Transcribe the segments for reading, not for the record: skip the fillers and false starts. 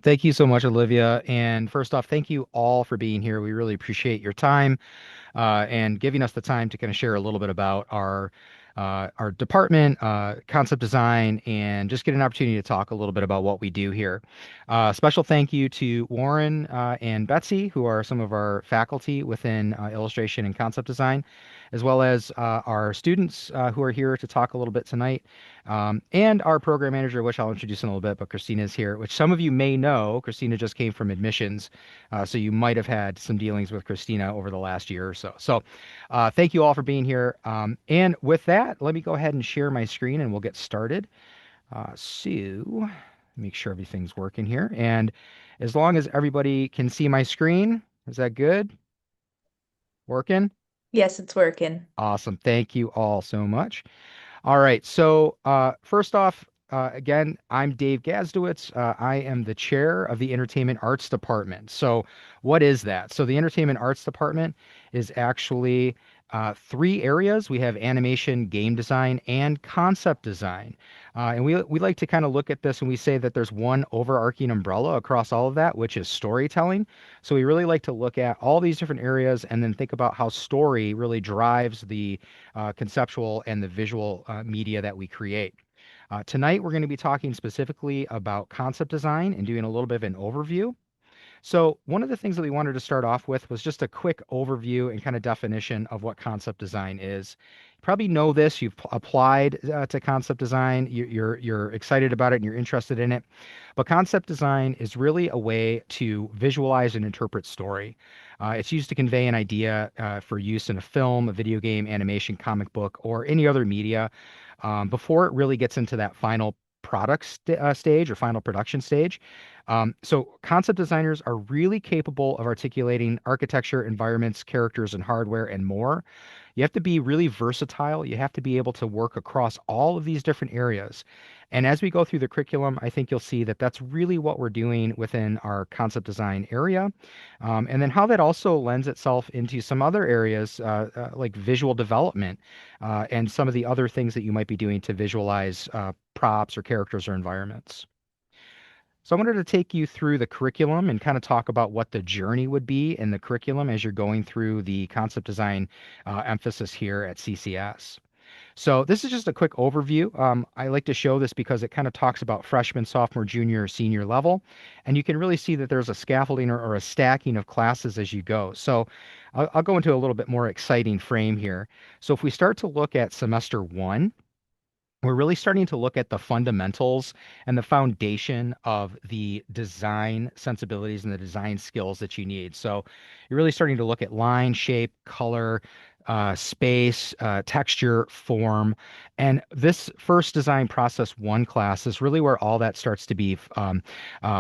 Thank you so much, Olivia. And first off, thank you all for being here. We really appreciate your time and giving us the time to kind of share a little bit about our department, concept design, and just get an opportunity to talk a little bit about what we do here. Special thank you to Warren and Betsy, who are some of our faculty within illustration and concept design, as well as our students who are here to talk a little bit tonight, and our program manager, which I'll introduce in a little bit, but Christina is here, which some of you may know. Christina just came from admissions, so you might have had some dealings with Christina over the last year or so. So thank you all for being here. And with that, let me go ahead and share my screen and we'll get started. So make sure everything's working here. And as long as everybody can see my screen, is that good? Working? Yes, it's working. Awesome. Thank you all so much. All right. So first off, again, I'm Dave Gazdowicz. I am the chair of the Entertainment Arts Department. So what is that? So the Entertainment Arts Department is actually three areas. We have animation, game design, and concept design. And we like to kind of look at this and we say that there's one overarching umbrella across all of that, which is storytelling. So we really like to look at all these different areas and then think about how story really drives the conceptual and the visual media that we create. Tonight, we're going to be talking specifically about concept design and doing a little bit of an overview. So, one of the things that we wanted to start off with was just a quick overview and kind of definition of what concept design is. You probably know this, you've applied to concept design, you're excited about it and you're interested in it. But concept design is really a way to visualize and interpret story. It's used to convey an idea for use in a film, a video game, animation, comic book, or any other media before it really gets into that final stage or final production stage. So concept designers are really capable of articulating architecture, environments, characters, and hardware and more. You have to be really versatile. You have to be able to work across all of these different areas. And as we go through the curriculum, I think you'll see that that's really what we're doing within our concept design area. And then how that also lends itself into some other areas like visual development and some of the other things that you might be doing to visualize props or characters or environments. So I wanted to take you through the curriculum and kind of talk about what the journey would be in the curriculum as you're going through the concept design emphasis here at CCS. So this is just a quick overview. I like to show this because it kind of talks about freshman, sophomore, junior, senior level, and you can really see that there's a scaffolding or a stacking of classes as you go. So I'll go into a little bit more exciting frame here. So if we start to look at semester one, we're really starting to look at the fundamentals and the foundation of the design sensibilities and the design skills that you need. So you're really starting to look at line, shape, color, space, texture, form. And this first design process one class is really where all that starts to be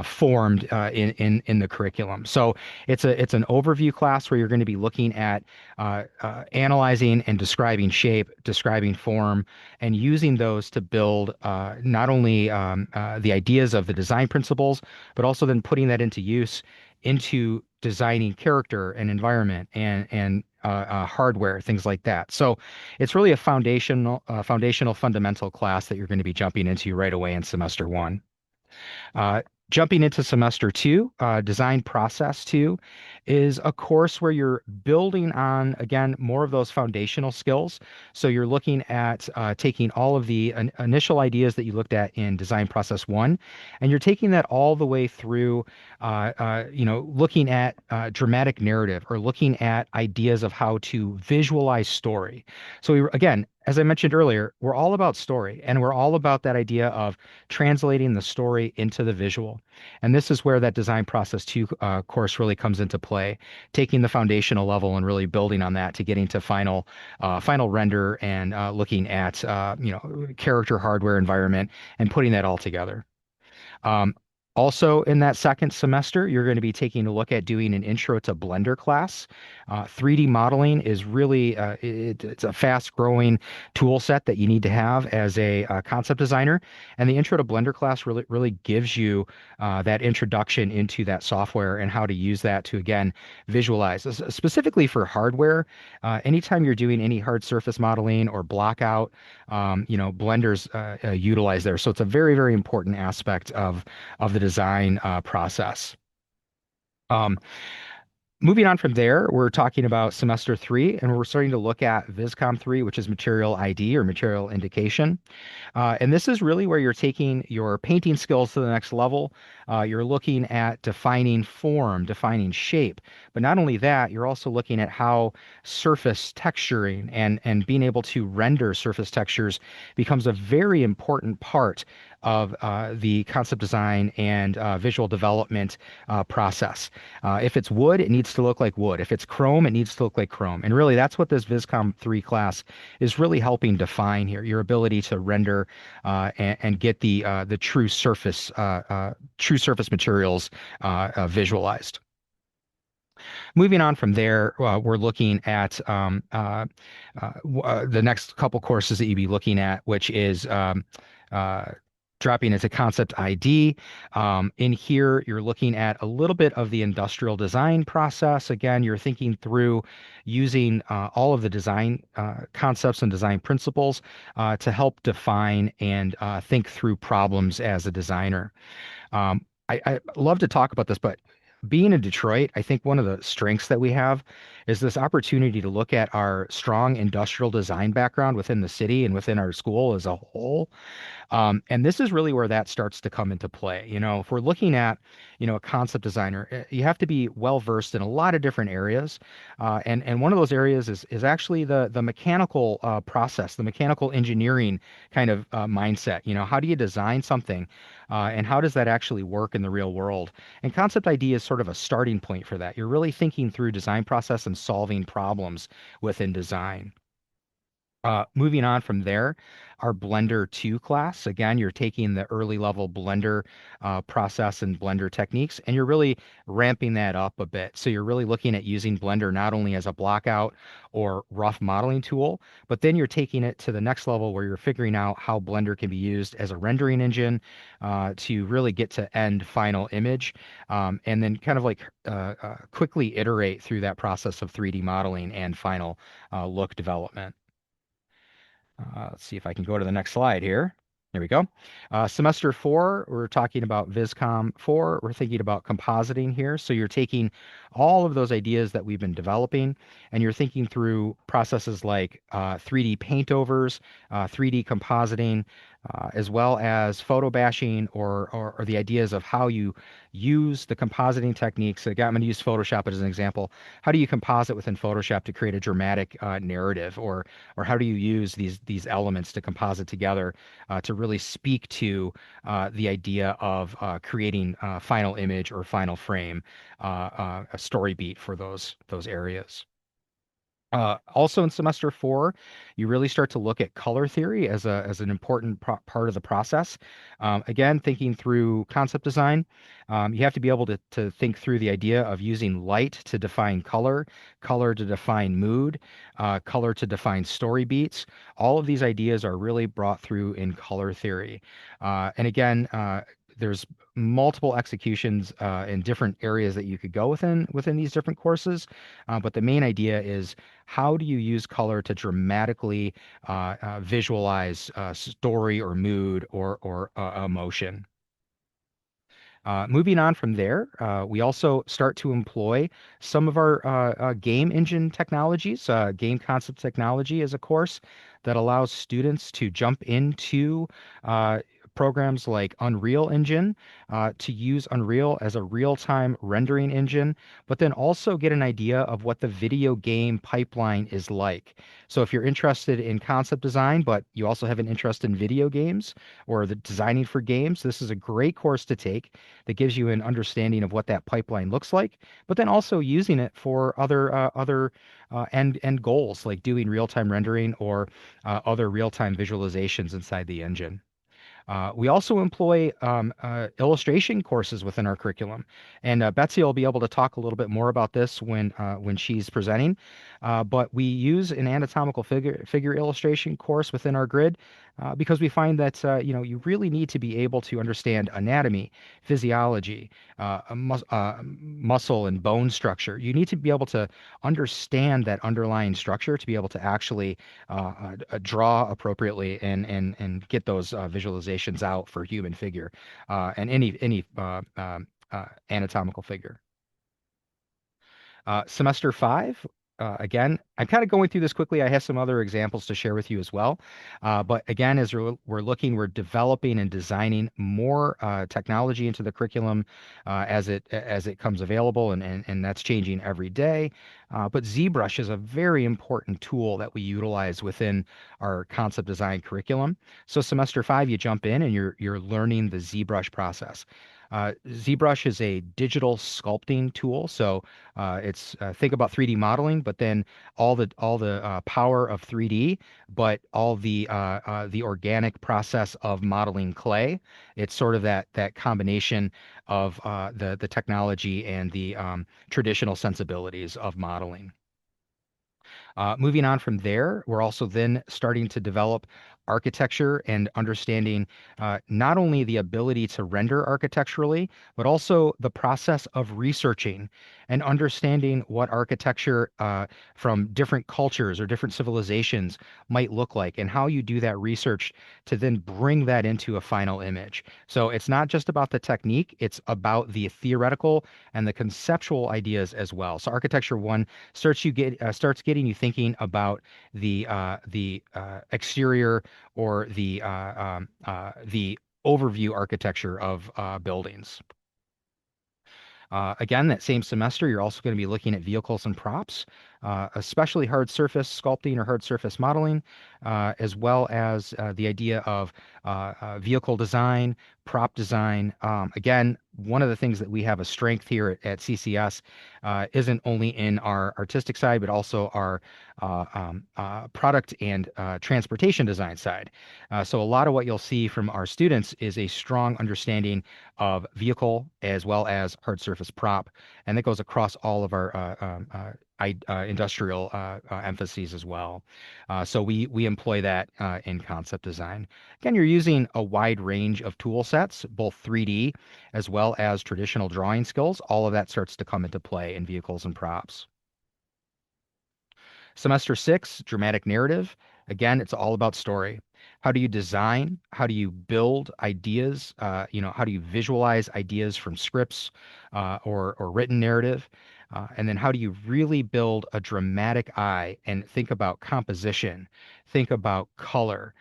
formed in the curriculum. So it's an overview class where you're going to be looking at analyzing and describing shape, describing form, and using those to build not only the ideas of the design principles, but also then putting that into use into designing character and environment and hardware, things like that. So it's really a foundational fundamental class that you're going to be jumping into right away in semester one. Uh, Jumping into semester two, design process two is a course where you're building on, again, more of those foundational skills. So you're looking at taking all of the initial ideas that you looked at in design process one, and you're taking that all the way through, looking at dramatic narrative or looking at ideas of how to visualize story. So again, as I mentioned earlier, we're all about story and we're all about that idea of translating the story into the visual. And this is where that design process two course really comes into play, taking the foundational level and really building on that to getting to final render and looking at character, hardware, environment, and putting that all together. Um, Also, in that second semester, you're going to be taking a look at doing an intro to Blender class. 3D modeling is really it's a fast-growing tool set that you need to have as a concept designer. And the intro to Blender class really gives you that introduction into that software and how to use that to again visualize. Specifically for hardware. Anytime you're doing any hard surface modeling or block out, Blender's utilized there. So it's a very, very important aspect of the design process. Um, Moving on from there, we're talking about semester three, and we're starting to look at Viscom 3, which is material ID or material indication. And this is really where you're taking your painting skills to the next level. You're looking at defining form, defining shape. But not only that, you're also looking at how surface texturing and being able to render surface textures becomes a very important part of the concept design and visual development process. If it's wood, it needs to look like wood. If it's chrome, it needs to look like chrome. And really, that's what this Viscom 3 class is really helping define here, your ability to render and get the true surface materials visualized. Moving on from there, we're looking at the next couple courses that you'd be looking at, which is uh, dropping into concept ID. In here, you're looking at a little bit of the industrial design process. Again, you're thinking through using all of the design concepts and design principles to help define and think through problems as a designer. I love to talk about this, but being in Detroit, I think one of the strengths that we have is this opportunity to look at our strong industrial design background within the city and within our school as a whole. And this is really where that starts to come into play. If we're looking at, a concept designer, you have to be well versed in a lot of different areas. And one of those areas is actually the mechanical process, the mechanical engineering kind of mindset. How do you design something? And how does that actually work in the real world? And concept ID is sort of a starting point for that. You're really thinking through design process and solving problems within design. Moving on from there, our Blender 2 class. Again, you're taking the early level Blender process and Blender techniques, and you're really ramping that up a bit. So you're really looking at using Blender not only as a blockout or rough modeling tool, but then you're taking it to the next level where you're figuring out how Blender can be used as a rendering engine to really get to end final image, and then kind of like quickly iterate through that process of 3D modeling and final look development. Let's see if I can go to the next slide here. There we go. Semester four, we're talking about Viscom 4. We're thinking about compositing here. So you're taking all of those ideas that we've been developing and you're thinking through processes like 3D paintovers, 3D compositing, as well as photo bashing or the ideas of how you use the compositing techniques. Again, I'm going to use Photoshop as an example. How do you composite within Photoshop to create a dramatic narrative, or how do you use these elements to composite together to really speak to the idea of creating final image or final frame, a story beat for those areas. Also in semester four, you really start to look at color theory as an important part of the process. Again, thinking through concept design, you have to be able to think through the idea of using light to define color, color to define mood, color to define story beats. All of these ideas are really brought through in color theory. And again, there's multiple executions in different areas that you could go within these different courses, but the main idea is how do you use color to dramatically visualize story or mood or emotion. Moving on from there, we also start to employ some of our game engine technologies, game concept technology as a course that allows students to jump into programs like Unreal Engine, to use Unreal as a real-time rendering engine, but then also get an idea of what the video game pipeline is like. So if you're interested in concept design, but you also have an interest in video games or the designing for games, this is a great course to take that gives you an understanding of what that pipeline looks like, but then also using it for other end goals like doing real-time rendering or other real-time visualizations inside the engine. We also employ illustration courses within our curriculum, and Betsy will be able to talk a little bit more about this when she's presenting. But we use an anatomical figure illustration course within our grid because we find that you really need to be able to understand anatomy, physiology, muscle and bone structure. You need to be able to understand that underlying structure to be able to actually draw appropriately and get those visualizations out for human figure and any anatomical figure. Semester five, again, I'm kind of going through this quickly. I have some other examples to share with you as well. But again, as we're looking, we're developing and designing more technology into the curriculum as it comes available, and that's changing every day. But ZBrush is a very important tool that we utilize within our concept design curriculum. So semester five, you jump in and you're learning the ZBrush process. ZBrush is a digital sculpting tool. So it's think about 3D modeling, but then all the power of 3D, but all the organic process of modeling clay. It's sort of that combination of the technology and the traditional sensibilities of modeling. Moving on from there, we're also then starting to develop architecture and understanding not only the ability to render architecturally, but also the process of researching and understanding what architecture from different cultures or different civilizations might look like, and how you do that research to then bring that into a final image. So it's not just about the technique, it's about the theoretical and the conceptual ideas as well. So architecture one starts getting you thinking about the exterior or the overview architecture of buildings. Again, that same semester, you're also going to be looking at vehicles and props, especially hard surface sculpting or hard surface modeling, as well as the idea of vehicle design, prop design. Again, one of the things that we have a strength here at CCS isn't only in our artistic side, but also our product and transportation design side. So a lot of what you'll see from our students is a strong understanding of vehicle as well as hard surface prop, and that goes across all of our industrial emphases as well. So we employ that in concept design. Again, you're using a wide range of tool sets, both 3D as well as traditional drawing skills. All of that starts to come into play in vehicles and props. Semester six, dramatic narrative. Again, it's all about story. How do you design? How do you build ideas? How do you visualize ideas from scripts or written narrative? And then how do you really build a dramatic eye and think about composition, think about color,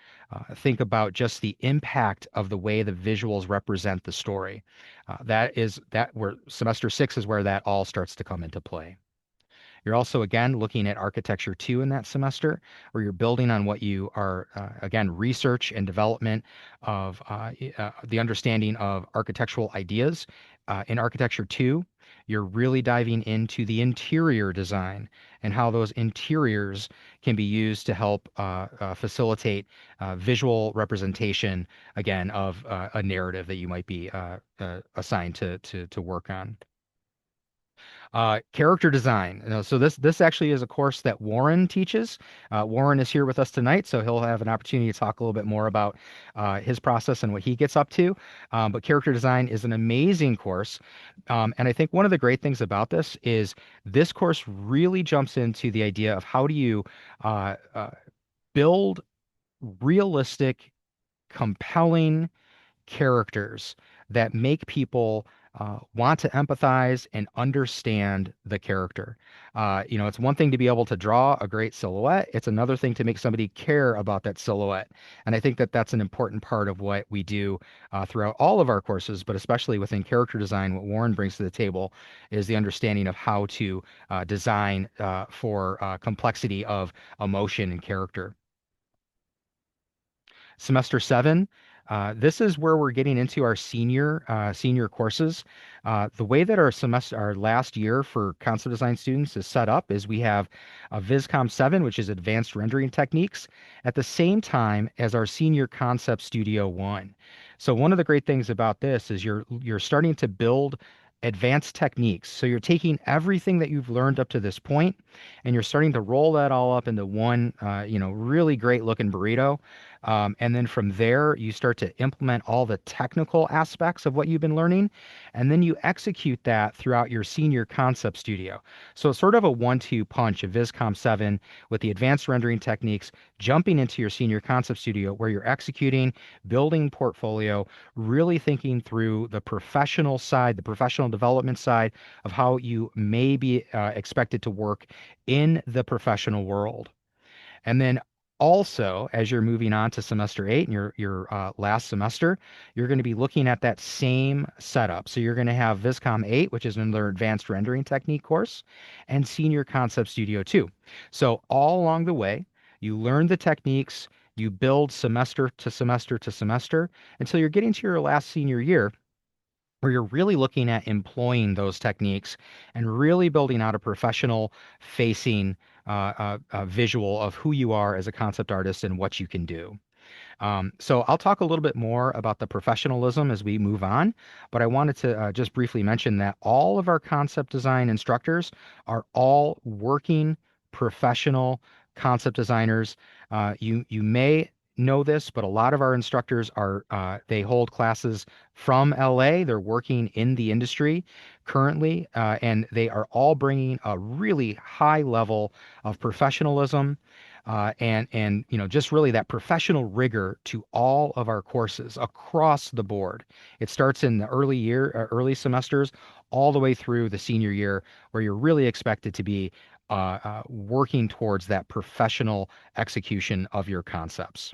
think about just the impact of the way the visuals represent the story. That where semester six is where that all starts to come into play. You're also, again, looking at architecture two in that semester, where you're building on what you are, again, research and development of the understanding of architectural ideas. In architecture two, you're really diving into the interior design and how those interiors can be used to help facilitate visual representation, again, of a narrative that you might be assigned to work on. Character design. So this actually is a course that Warren teaches. Warren is here with us tonight, so he'll have an opportunity to talk a little bit more about his process and what he gets up to. But character design is an amazing course, and I think one of the great things about this course really jumps into the idea of how do you build realistic, compelling characters that make people want to empathize and understand the character. It's one thing to be able to draw a great silhouette. It's another thing to make somebody care about that silhouette. And I think that that's an important part of what we do throughout all of our courses, but especially within character design. What Warren brings to the table is the understanding of how to design for complexity of emotion and character. Semester seven. This is where we're getting into our senior courses. The way that our last year for concept design students is set up is we have a VisCom 7, which is advanced rendering techniques, at the same time as our senior concept studio 1. So one of the great things about this is you're starting to build advanced techniques. So you're taking everything that you've learned up to this point, and you're starting to roll that all up into one, really great looking burrito And then from there, you start to implement all the technical aspects of what you've been learning. And then you execute that throughout your senior concept studio. So it's sort of a 1-2 punch of Viscom 7 with the advanced rendering techniques, jumping into your senior concept studio where you're executing, building portfolio, really thinking through the professional side, the professional development side of how you may be expected to work in the professional world. And then also, as you're moving on to semester 8 and your last semester, you're going to be looking at that same setup. So you're going to have Viscom 8, which is another advanced rendering technique course, and Senior Concept Studio 2. So all along the way, you learn the techniques, you build semester to semester to semester until you're getting to your last senior year where you're really looking at employing those techniques and really building out a professional facing visual of who you are as a concept artist and what you can do. So I'll talk a little bit more about the professionalism as we move on, but I wanted to just briefly mention that all of our concept design instructors are all working professional concept designers. You may know this, but a lot of our instructors are they hold classes from LA. They're working in the industry currently, and they are all bringing a really high level of professionalism and just really that professional rigor to all of our courses across the board. It starts in the early semesters, all the way through the senior year, where you're really expected to be working towards that professional execution of your concepts.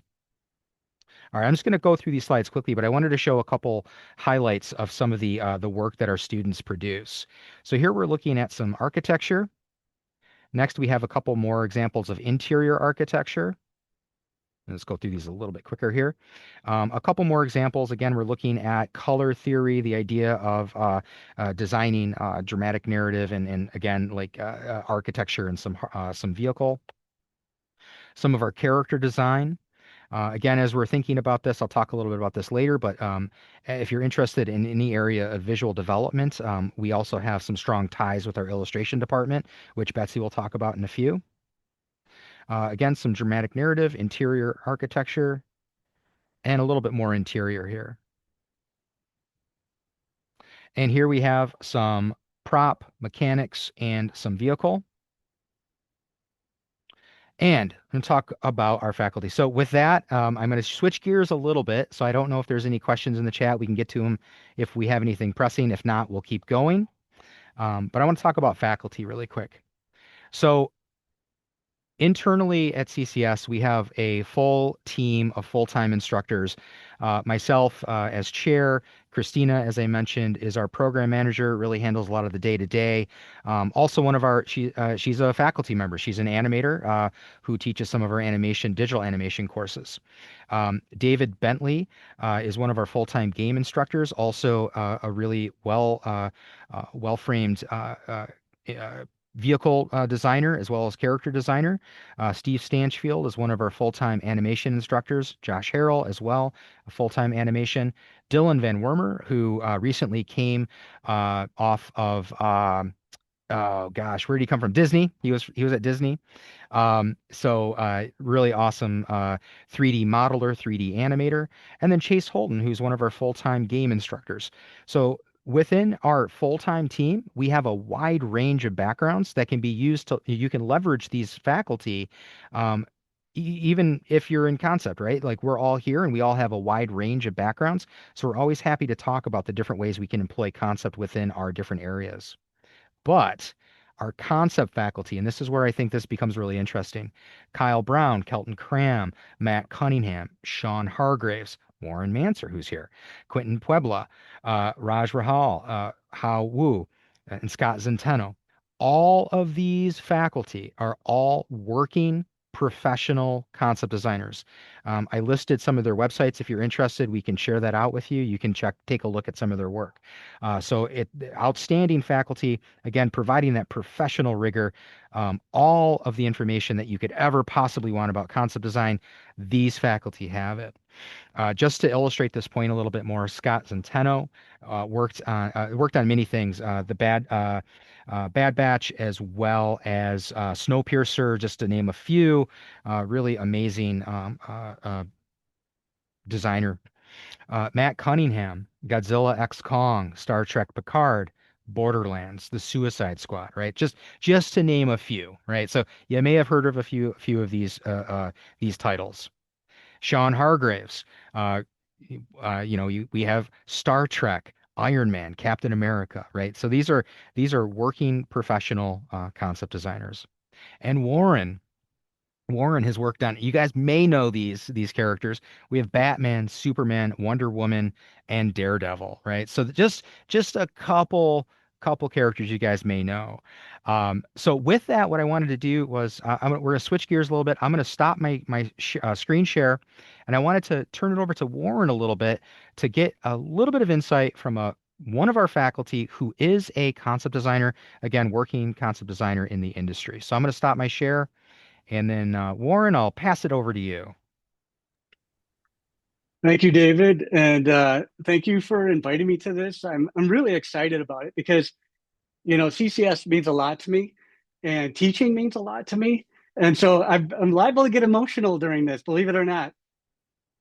All right, I'm just going to go through these slides quickly, but I wanted to show a couple highlights of some of the work that our students produce. So here we're looking at some architecture. Next, we have a couple more examples of interior architecture. Let's go through these a little bit quicker here. A couple more examples. Again, we're looking at color theory, the idea of designing dramatic narrative, and again, like architecture and some vehicle. Some of our character design. Again, as we're thinking about this, I'll talk a little bit about this later, but if you're interested in any area of visual development, we also have some strong ties with our illustration department, which Betsy will talk about in a few. Again, some dramatic narrative, interior architecture, and a little bit more interior here. And here we have some prop, mechanics, and some vehicle. And I'm going to talk about our faculty. So with that, I'm going to switch gears a little bit. So I don't know if there's any questions in the chat. We can get to them if we have anything pressing. If not, we'll keep going. But I want to talk about faculty really quick. So internally at CCS, we have a full team of full-time instructors. Myself as chair, Christina, as I mentioned, is our program manager, really handles a lot of the day-to-day. Also, she's a faculty member. She's an animator who teaches some of our digital animation courses. David Bentley is one of our full-time game instructors, also a really well-framed vehicle designer as well as character designer. Steve Stanchfield is one of our full-time animation instructors. Josh Harrell as well, a full-time animation. Dylan Van Wormer, who recently came off of oh gosh, where did he come from? Disney. He was at Disney. Really awesome 3D modeler, 3D animator, and then Chase Holden, who's one of our full-time game instructors. So within our full-time team, we have a wide range of backgrounds that can be used to, you can leverage these faculty, um, even if you're in concept, right? Like we're all here and we all have a wide range of backgrounds. So we're always happy to talk about the different ways we can employ concept within our different areas. But our concept faculty, and this is where I think this becomes really interesting. Kyle Brown, Kelton Cram, Matt Cunningham, Sean Hargraves, Warren Manser, who's here, Quentin Puebla, Raj Rahal, Hao Wu, and Scott Zenteno. All of these faculty are all working professional concept designers. I listed some of their websites. If you're interested, we can share that out with you. You can take a look at some of their work. Outstanding faculty, again, providing that professional rigor, all of the information that you could ever possibly want about concept design, these faculty have it. Just to illustrate this point a little bit more, Scott Zenteno worked on many things, the Bad Batch, as well as Snowpiercer, just to name a few. Really amazing designer. Matt Cunningham, Godzilla X Kong, Star Trek Picard, Borderlands, The Suicide Squad, right? Just to name a few, right? So you may have heard of a few of these titles. Sean Hargraves, uh, we have Star Trek, Iron Man, Captain America, right? So these are working professional concept designers. And Warren has worked on, you guys may know these characters. We have Batman, Superman, Wonder Woman, and Daredevil, right? So just a couple characters you guys may know. So with that, what I wanted to do was we're gonna switch gears a little bit. I'm gonna stop my screen share, and I wanted to turn it over to Warren a little bit to get a little bit of insight from one of our faculty who is a concept designer, again, working concept designer in the industry. So I'm going to stop my share and then, Warren, I'll pass it over to you. Thank you, David, and thank you for inviting me to this. I'm really excited about it because CCS means a lot to me, and teaching means a lot to me, and so I'm liable to get emotional during this. Believe it or not,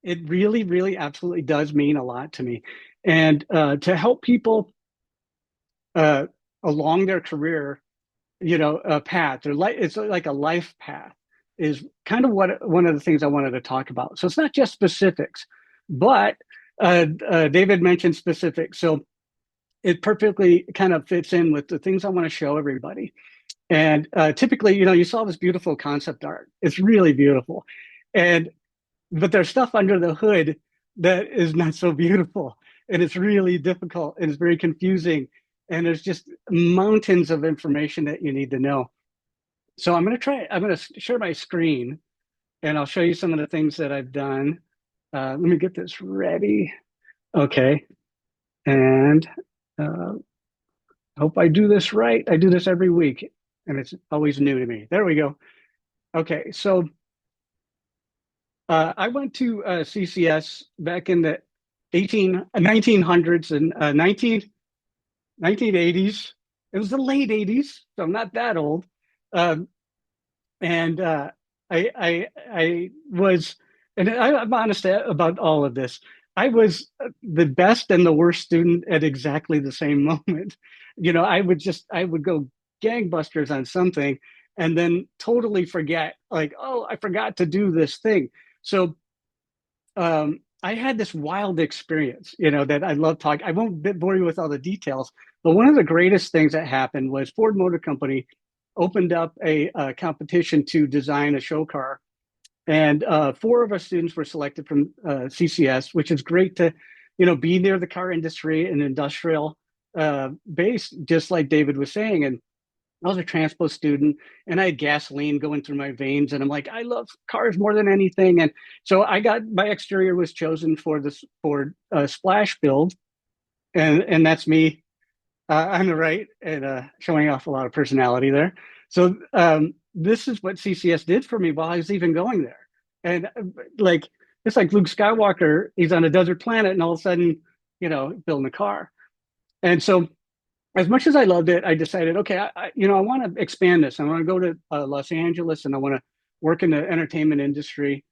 it really, really, absolutely does mean a lot to me, and to help people uh, along their career, path. It's like a life path is kind of what one of the things I wanted to talk about. So it's not just specifics, but David mentioned specifics. So it perfectly kind of fits in with the things I want to show everybody. And typically, you saw this beautiful concept art. It's really beautiful. And but there's stuff under the hood that is not so beautiful. And it's really difficult and it's very confusing. And there's just mountains of information that you need to know. So I'm going to share my screen and I'll show you some of the things that I've done. Let me get this ready. Okay. And uh, hope I do this right. I do this every week and it's always new to me. There we go. Okay. So I went to CCS back in the 1900s and 1980s. It was the late 80s, so I'm not that old. Um, and I was, and I'm honest about all of this. I was the best and the worst student at exactly the same moment. I would go gangbusters on something and then totally forget, like, oh, I forgot to do this thing. So I had this wild experience, that I love talking. I won't bore you with all the details, but one of the greatest things that happened was Ford Motor Company opened up a competition to design a show car, and four of our students were selected from CCS, which is great to, be near the car industry and industrial base, just like David was saying. And I was a transpo student and I had gasoline going through my veins. And I'm like, I love cars more than anything. And so my exterior was chosen for this Ford Splash build. And that's me on the right and showing off a lot of personality there. So this is what CCS did for me while I was even going there. And like, it's like Luke Skywalker, he's on a desert planet and all of a sudden, building a car. And so as much as I loved it, I decided, okay, I want to expand this. I want to go to Los Angeles and I want to work in the entertainment industry.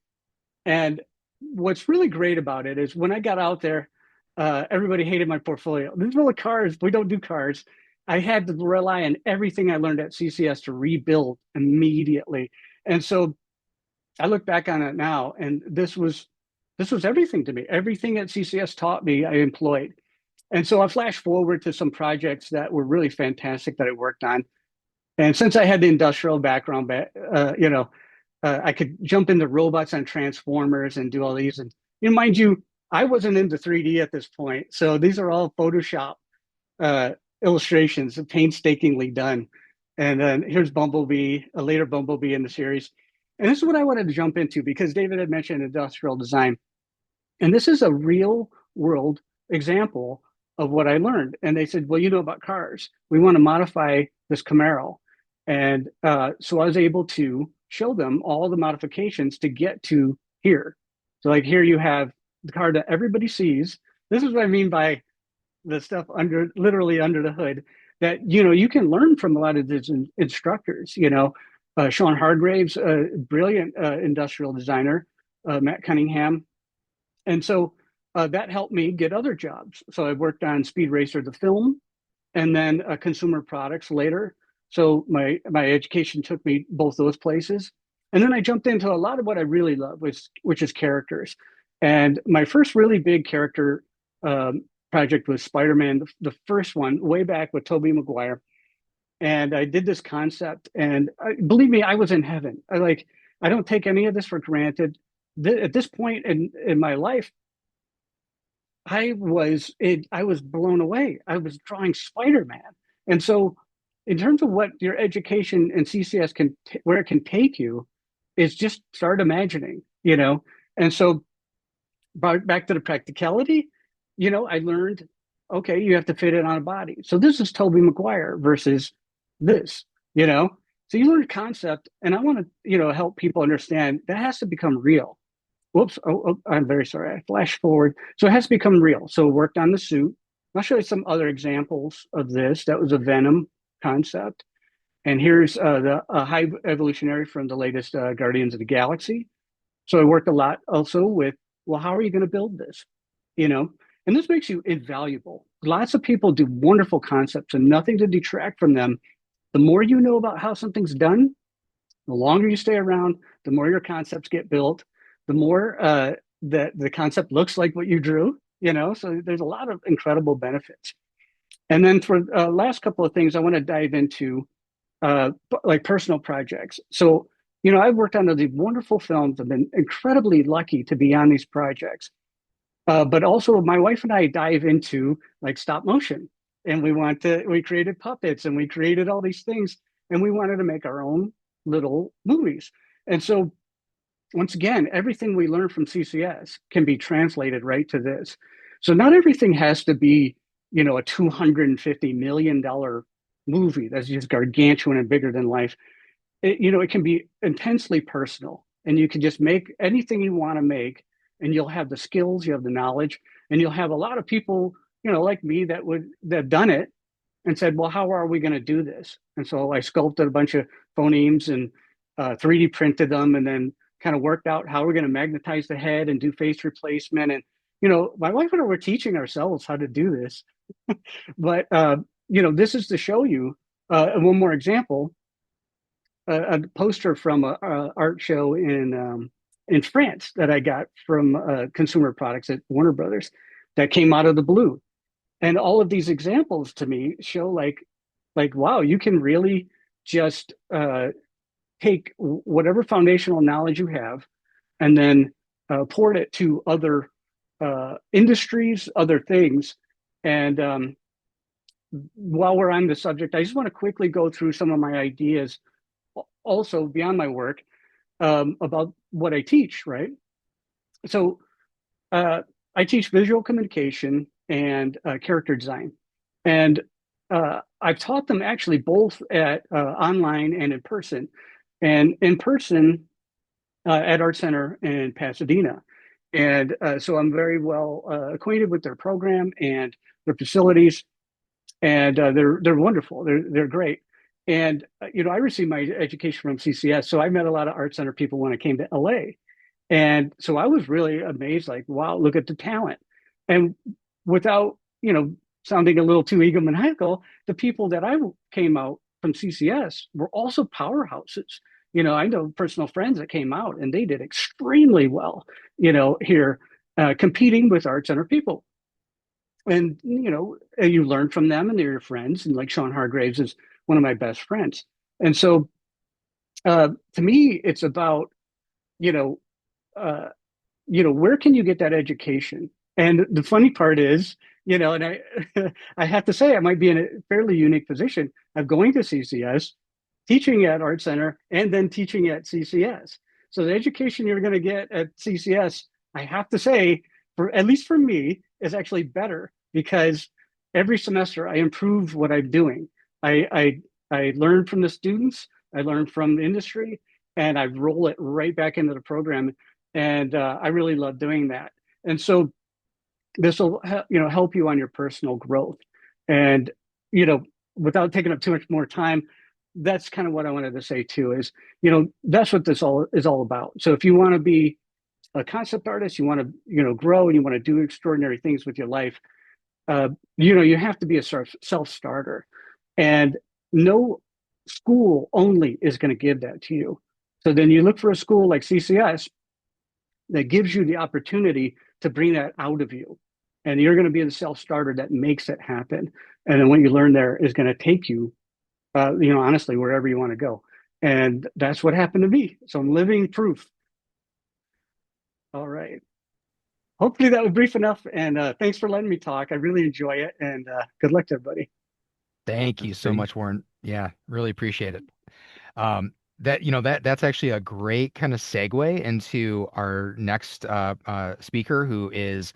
And what's really great about it is when I got out there, everybody hated my portfolio. This is full of cars. We don't do cars. I had to rely on everything I learned at CCS to rebuild immediately. And so I look back on it now, and this was everything to me. Everything at CCS taught me, I employed. And so I flash forward to some projects that were really fantastic that I worked on. And since I had the industrial background, I could jump into robots and transformers and do all these. And mind you, I wasn't into 3D at this point, so these are all Photoshop uh, illustrations, painstakingly done. And then here's Bumblebee, a later Bumblebee in the series. And this is what I wanted to jump into because David had mentioned industrial design. And this is a real world example of what I learned. And they said, well, you know about cars. We want to modify this Camaro. And so I was able to show them all the modifications to get to here. So, like, here you have the car that everybody sees. This is what I mean by the stuff literally under the hood that, you can learn from a lot of these instructors. Sean Hargraves, a brilliant industrial designer, Matt Cunningham, And so that helped me get other jobs. So I worked on Speed Racer, the film, and then consumer products later. So my education took me both those places. And then I jumped into a lot of what I really love, which is characters. And my first really big character project was Spider-Man, the first one, way back with Tobey Maguire. And I did this concept, and believe me, I was in heaven. I don't take any of this for granted. At this point in my life, I was blown away. I was drawing Spider-Man. And so in terms of what your education in CCS where it can take you is just start imagining, you know. And so back to the practicality, I learned, okay, you have to fit it on a body. So this is Tobey Maguire versus this, you know. So you learn a concept, and I want to, help people understand that has to become real. Whoops. I'm very sorry. I flashed forward. So it has to become real. So worked on the suit. I'll show you some other examples of this. That was a Venom concept. And here's the high evolutionary from the latest Guardians of the Galaxy. So I worked a lot also with, well, how are you going to build this? You know, and this makes you invaluable. Lots of people do wonderful concepts and nothing to detract from them. The more you know about how something's done, the longer you stay around, the more your concepts get built, the more the concept looks like what you drew, so there's a lot of incredible benefits. And then for last couple of things, I want to dive into like personal projects. So, I've worked on these wonderful films. I've been incredibly lucky to be on these projects. But also, my wife and I dive into like stop motion, and we created puppets and we created all these things, and we wanted to make our own little movies. And so, once again, everything we learn from CCS can be translated right to this. So, not everything has to be, a $250 million movie that's just gargantuan and bigger than life. It can be intensely personal, and you can just make anything you want to make, and you'll have the skills, you have the knowledge, and you'll have a lot of people, like me that have done it and said, well, how are we going to do this? And so I sculpted a bunch of phonemes and 3D printed them, and then kind of worked out how we're going to magnetize the head and do face replacement. And my wife and I were teaching ourselves how to do this, but this is to show you one more example, a poster from a art show in France that I got from consumer products at Warner Brothers that came out of the blue. And all of these examples to me show like wow, you can really just take whatever foundational knowledge you have and then port it to other industries, other things. And while we're on the subject, I just want to quickly go through some of my ideas also beyond my work about what I teach, right? So I teach visual communication and character design. And I've taught them actually both at online and in person. And in person at Art Center in Pasadena. And so I'm very well acquainted with their program and their facilities, and they're wonderful. They're great. And I received my education from CCS, so I met a lot of Art Center people when I came to LA. And so I was really amazed, like, wow, look at the talent. And without, sounding a little too egomaniacal, the people that I came out from CCS were also powerhouses. I know personal friends that came out and they did extremely well, here competing with Art Center people. And, you learn from them and they're your friends. And like Sean Hargraves is one of my best friends. And so to me, it's about, you know, uh, where can you get that education? And the funny part is, and I, I have to say, I might be in a fairly unique position of going to CCS, teaching at Art Center, and then teaching at CCS. So the education you're going to get at CCS, I have to say, for at least for me, is actually better because every semester I improve what I'm doing. I learn from the students, I learn from the industry, and I roll it right back into the program. And I really love doing that. And so this will help you on your personal growth. And without taking up too much more time, that's kind of what I wanted to say too. Is that's what this all is all about. So if you want to be a concept artist, you want to, grow and you want to do extraordinary things with your life, you have to be a self-starter. And no school only is going to give that to you. So then you look for a school like CCS that gives you the opportunity to bring that out of you. And you're going to be the self-starter that makes it happen. And then what you learn there is going to take you, honestly, wherever you want to go. And that's what happened to me. So I'm living proof. All right. Hopefully that was brief enough. And thanks for letting me talk. I really enjoy it. And good luck to everybody. Thank you That's so great. much, Warren. Yeah, really appreciate it. That that's actually a great kind of segue into our next speaker, who is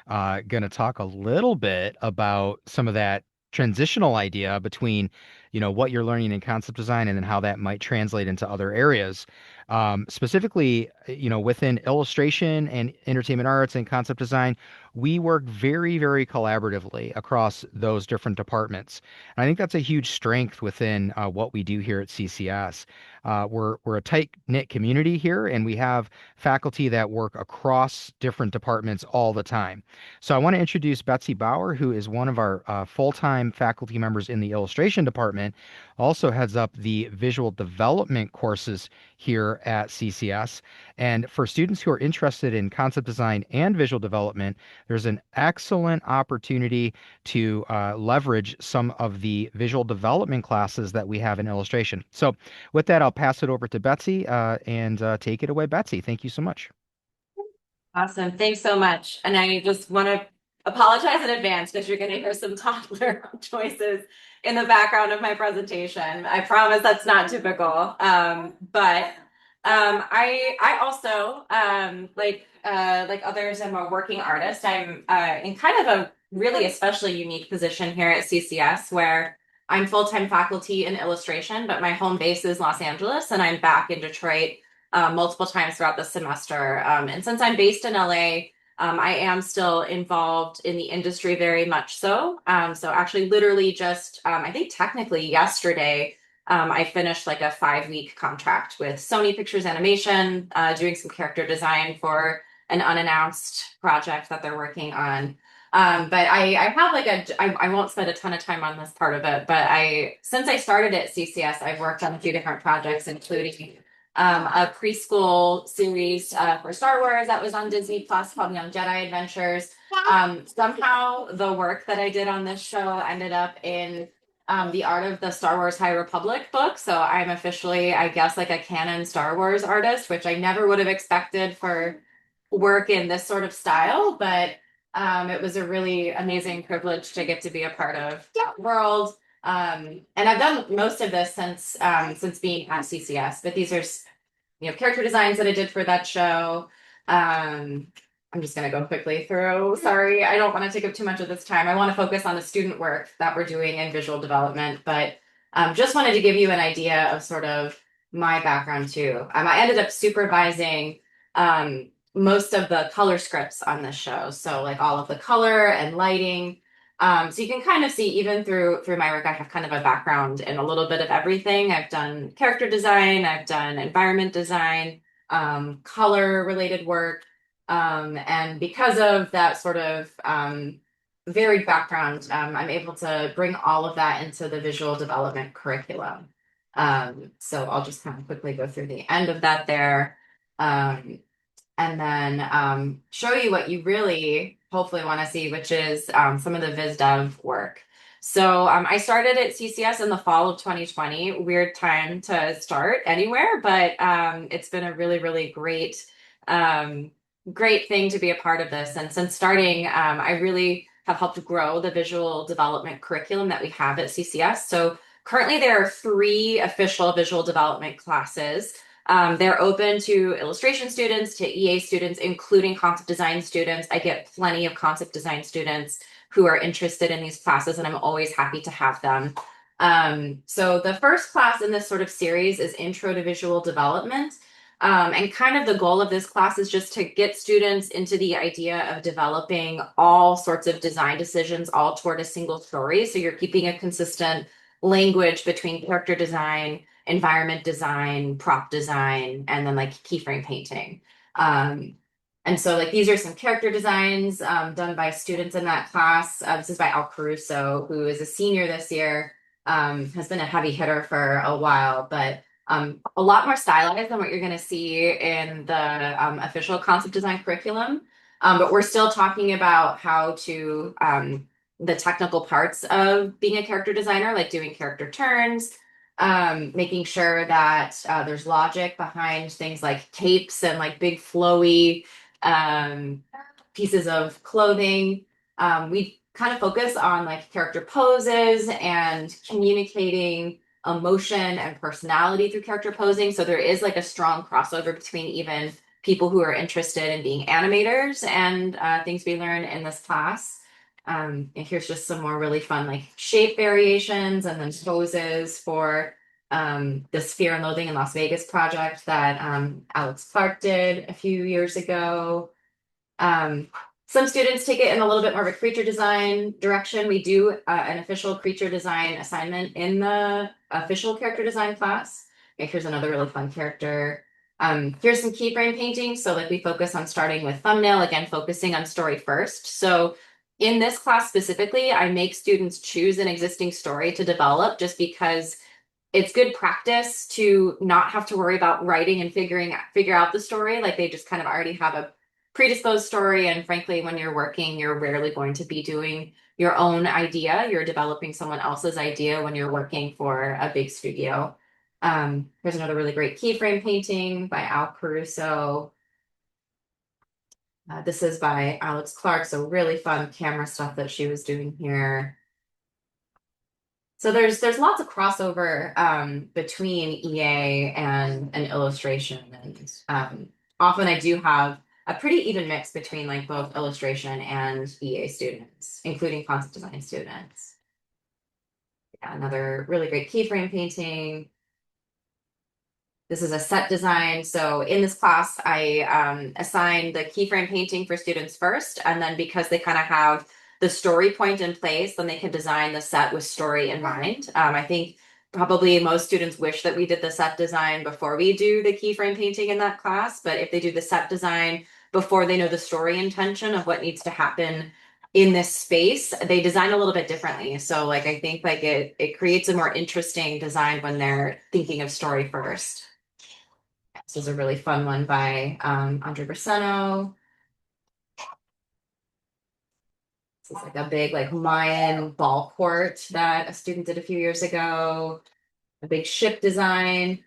going to talk a little bit about some of that transitional idea between, what you're learning in concept design and then how that might translate into other areas. Specifically, within illustration and entertainment arts and concept design, we work very, very collaboratively across those different departments. And I think that's a huge strength within what we do here at CCS. We're a tight-knit community here, and we have faculty that work across different departments all the time. So I want to introduce Betsy Bauer, who is one of our full-time faculty members in the illustration department, also heads up the visual development courses here at CCS. And for students who are interested in concept design and visual development, there's an excellent opportunity to leverage some of the visual development classes that we have in illustration. So with that, I'll pass it over to Betsy and take it away, Betsy. Thank you so much. Awesome. Thanks so much. And I just want to apologize in advance because you're going to hear some toddler choices in the background of my presentation. I promise that's not typical. I also like others, I'm a working artist. I'm in kind of a really especially unique position here at CCS where I'm full-time faculty in illustration, but my home base is Los Angeles and I'm back in Detroit multiple times throughout the semester. And since I'm based in LA, I am still involved in the industry very much so. So actually, literally just, I think technically yesterday, I finished like a 5-week contract with Sony Pictures Animation, doing some character design for an unannounced project that they're working on. But I have like I won't spend a ton of time on this part of it, but since I started at CCS, I've worked on a few different projects, including a preschool series for Star Wars that was on Disney Plus called Young Jedi Adventures. Somehow the work that I did on this show ended up in the Art of the Star Wars High Republic book. So I'm officially, I guess, like a canon Star Wars artist, which I never would have expected for work in this sort of style. But it was a really amazing privilege to get to be a part of that world. And I've done most of this since being at CCS, but these are, character designs that I did for that show. I'm just going to go quickly through. Sorry, I don't want to take up too much of this time. I want to focus on the student work that we're doing in visual development, but just wanted to give you an idea of sort of my background too. I ended up supervising most of the color scripts on this show. So like all of the color and lighting. So you can kind of see even through my work, I have kind of a background in a little bit of everything. I've done character design, I've done environment design, color related work. And because of that sort of varied background, I'm able to bring all of that into the visual development curriculum. So I'll just kind of quickly go through the end of that there. And then show you what you really hopefully want to see, which is some of the Viz Dev work. So I started at CCS in the fall of 2020. Weird time to start anywhere, but it's been a really, really great, great thing to be a part of this. And since starting, I really have helped grow the visual development curriculum that we have at CCS. So currently there are 3 official visual development classes. They're open to illustration students, to EA students, including concept design students. I get plenty of concept design students who are interested in these classes, and I'm always happy to have them. So the first class in this sort of series is Intro to Visual Development. And kind of the goal of this class is just to get students into the idea of developing all sorts of design decisions all toward a single story. So you're keeping a consistent language between character design, environment design, prop design, and then like keyframe painting. And so like these are some character designs done by students in that class. This is by Al Caruso, who is a senior this year, has been a heavy hitter for a while, but a lot more stylized than what you're going to see in the official concept design curriculum. But we're still talking about how to the technical parts of being a character designer, like doing character turns, making sure that there's logic behind things like capes and like big flowy um, pieces of clothing. We kind of focus on like character poses and communicating emotion and personality through character posing. So there is like a strong crossover between even people who are interested in being animators and things we learn in this class. And here's just some more really fun like shape variations and then poses for this Fear and Loathing in Las Vegas project that Alex Clark did a few years ago. Um, some students take it in a little bit more of a creature design direction. We do an official creature design assignment in the official character design class. Okay, here's another really fun character. Here's some keyframe painting. So like we focus on starting with thumbnail, again, focusing on story first. So in this class specifically, I make students choose an existing story to develop just because it's good practice to not have to worry about writing and figure out the story. Like they just kind of already have a predisposed story. And frankly, when you're working, you're rarely going to be doing your own idea. You're developing someone else's idea when you're working for a big studio. Here's another really great keyframe painting by Al Caruso. This is by Alex Clark, so really fun camera stuff that she was doing here. So there's lots of crossover between EA and illustration, and often I do have a pretty even mix between like both illustration and EA students, including concept design students. Yeah, another really great keyframe painting. This is a set design. So in this class, I assign the keyframe painting for students first, and then because they kind of have the story point in place, then they can design the set with story in mind. I think probably most students wish that we did the set design before we do the keyframe painting in that class, but if they do the set design before they know the story intention of what needs to happen in this space, they design a little bit differently. So like I think like it creates a more interesting design when they're thinking of story first. This is a really fun one by Andre Braceno. This is like a big like Mayan ball court that a student did a few years ago. A big ship design.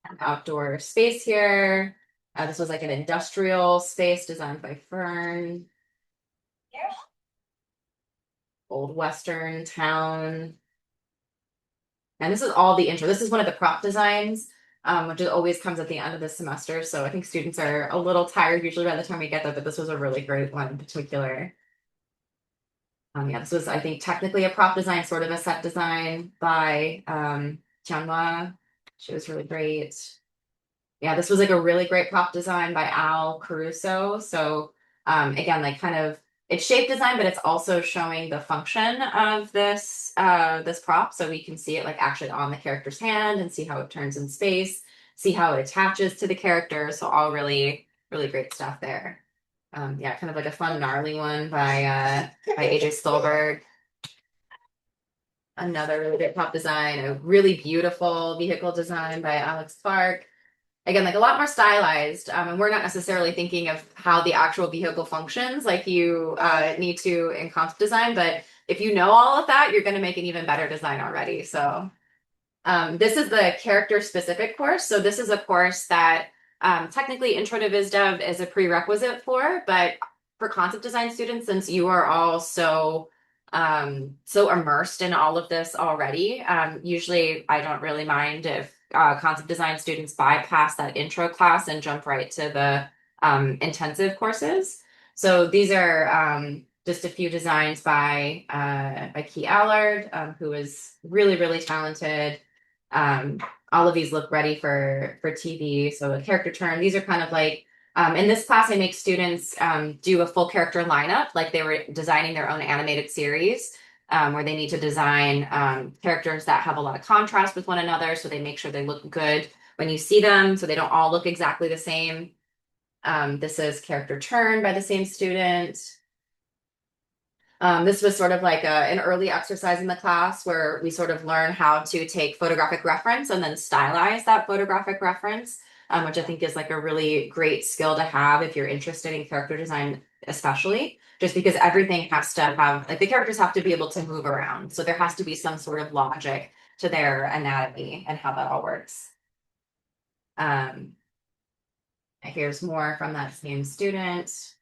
An outdoor space here. This was like an industrial space designed by Fern. Old Western town. And this is all the intro. This is one of the prop designs, which always comes at the end of the semester. So I think students are a little tired usually by the time we get there, but this was a really great one in particular. Yeah, this was, I think, technically a prop design, sort of a set design by Chanwa. She was really great. Yeah, this was like a really great prop design by Al Caruso. So again, like kind of it's shape design, but it's also showing the function of this prop. So we can see it like actually on the character's hand and see how it turns in space, see how it attaches to the character. So all really, really great stuff there. Yeah, kind of like a fun, gnarly one by AJ Stolberg. Another really great prop design, a really beautiful vehicle design by Alex Clark. Again, like a lot more stylized, and we're not necessarily thinking of how the actual vehicle functions like you need to in concept design, but if you know all of that, you're going to make an even better design already. So this is the character specific course. So this is a course that technically Intro to Viz Dev is a prerequisite for, but for concept design students, since you are all so immersed in all of this already, usually I don't really mind if concept design students bypass that intro class and jump right to the intensive courses. So these are just a few designs by Key Allard, who is really, really talented. All of these look ready for TV. So a character turn. These are kind of like in this class, I make students do a full character lineup, like they were designing their own animated series, where they need to design characters that have a lot of contrast with one another, so they make sure they look good when you see them, so they don't all look exactly the same. This is character turn by the same student. This was sort of like an early exercise in the class where we sort of learn how to take photographic reference and then stylize that photographic reference, which I think is like a really great skill to have if you're interested in character design, especially just because everything has to have, like the characters have to be able to move around. So there has to be some sort of logic to their anatomy and how that all works. Um, Here's more from that same student,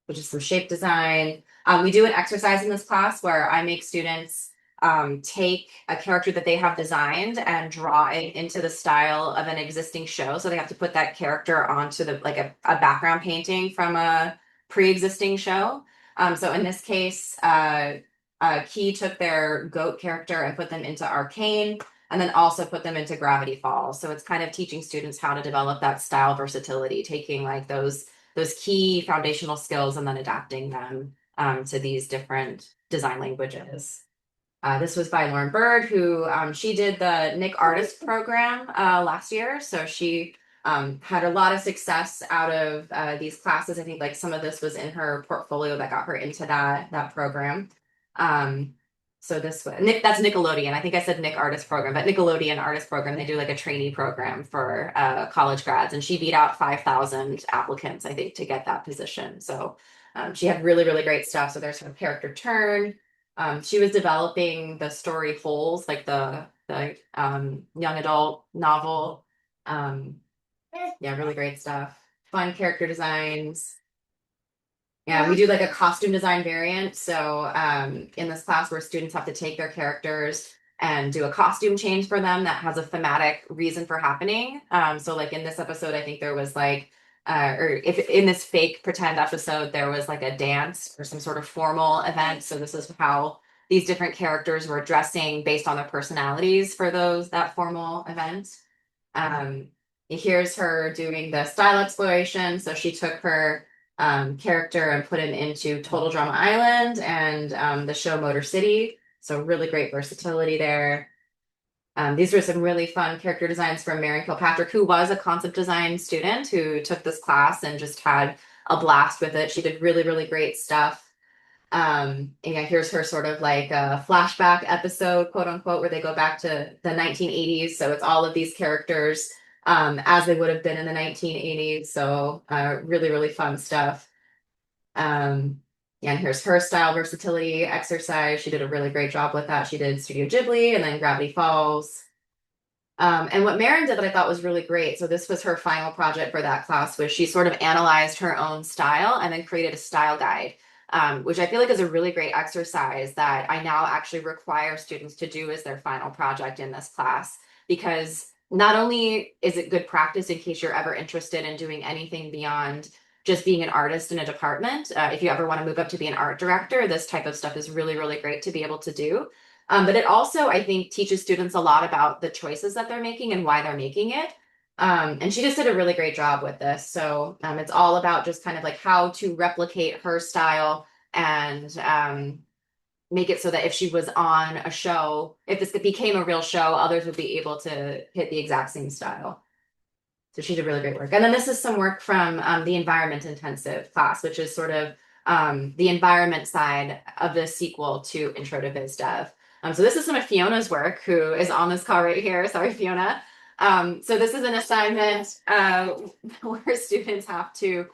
which is some shape design. We do an exercise in this class where I make students take a character that they have designed and draw it into the style of an existing show. So they have to put that character onto the like a background painting from a pre-existing show. So in this case, Key took their goat character and put them into Arcane, and then also put them into Gravity Falls. So it's kind of teaching students how to develop that style versatility, taking like those key foundational skills and then adapting them to these different design languages. This was by Lauren Bird, who she did the Nick Artist program last year. So she had a lot of success out of these classes. I think like some of this was in her portfolio that got her into that program. Um, so this was Nick, that's Nickelodeon. I think I said Nick Artist program, but Nickelodeon Artist program, they do like a trainee program for college grads, and she beat out 5,000 applicants, I think, to get that position. So she had really, really great stuff. So there's her character turn. She was developing the story Holes, like the young adult novel. Um, yeah, really great stuff. Fun character designs. Yeah, we do like a costume design variant. So in this class where students have to take their characters and do a costume change for them that has a thematic reason for happening. So like in this episode, I think there was like, or if in this fake pretend episode, there was like a dance or some sort of formal event. So this is how these different characters were dressing based on their personalities for that formal event. Um, Here's her doing the style exploration. So she took her character and put him into Total Drama Island and the show Motor City. So really great versatility there. These were some really fun character designs from Mary Kilpatrick, who was a concept design student who took this class and just had a blast with it. She did really, really great stuff. And yeah, here's her sort of like a flashback episode, quote unquote, where they go back to the 1980s. So it's all of these characters as they would have been in the 1980s. So really, really fun stuff. Yeah, and here's her style versatility exercise. She did a really great job with that. She did Studio Ghibli and then Gravity Falls. And what Marin did that I thought was really great, so this was her final project for that class, was she sort of analyzed her own style and then created a style guide, which I feel like is a really great exercise that I now actually require students to do as their final project in this class, because not only is it good practice in case you're ever interested in doing anything beyond just being an artist in a department. If you ever want to move up to be an art director, this type of stuff is really, really great to be able to do. But it also, I think, teaches students a lot about the choices that they're making and why they're making it. And she just did a really great job with this. So it's all about just kind of like how to replicate her style and make it so that if she was on a show, if this became a real show, others would be able to hit the exact same style. So she did really great work. And then this is some work from the environment intensive class, which is sort of the environment side of the sequel to Intro to Biz Dev. So this is some of Fiona's work, who is on this call right here. Sorry, Fiona. So this is an assignment where students have to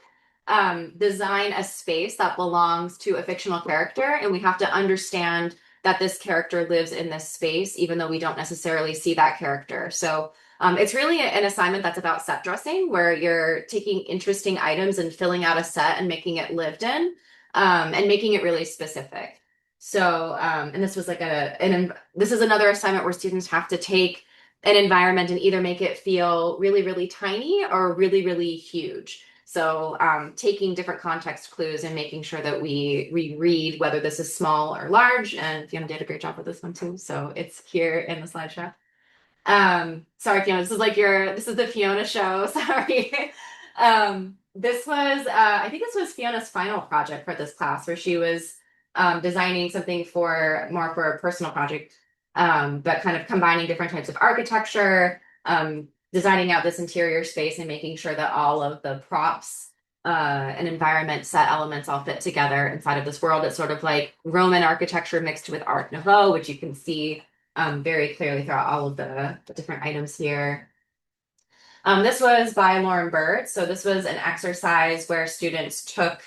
design a space that belongs to a fictional character, and we have to understand that this character lives in this space, even though we don't necessarily see that character. So it's really an assignment that's about set dressing, where you're taking interesting items and filling out a set and making it lived in, and making it really specific. So, and this was like this is another assignment where students have to take an environment and either make it feel really, really tiny or really, really huge. So taking different context clues and making sure that we read whether this is small or large. And Fiona did a great job with this one too. So it's here in the slideshow. Sorry, Fiona, this is the Fiona show. Sorry. This was, I think this was Fiona's final project for this class, where she was designing something more for a personal project, but kind of combining different types of architecture, designing out this interior space and making sure that all of the props and environment set elements all fit together inside of this world. It's sort of like Roman architecture mixed with Art Nouveau, which you can see very clearly throughout all of the different items here. This was by Lauren Bird. So this was an exercise where students took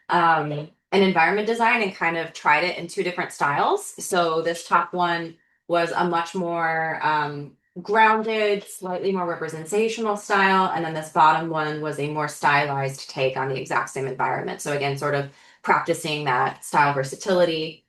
an environment design and kind of tried it in two different styles. So this top one was a much more grounded, slightly more representational style. And then this bottom one was a more stylized take on the exact same environment. So again, sort of practicing that style versatility.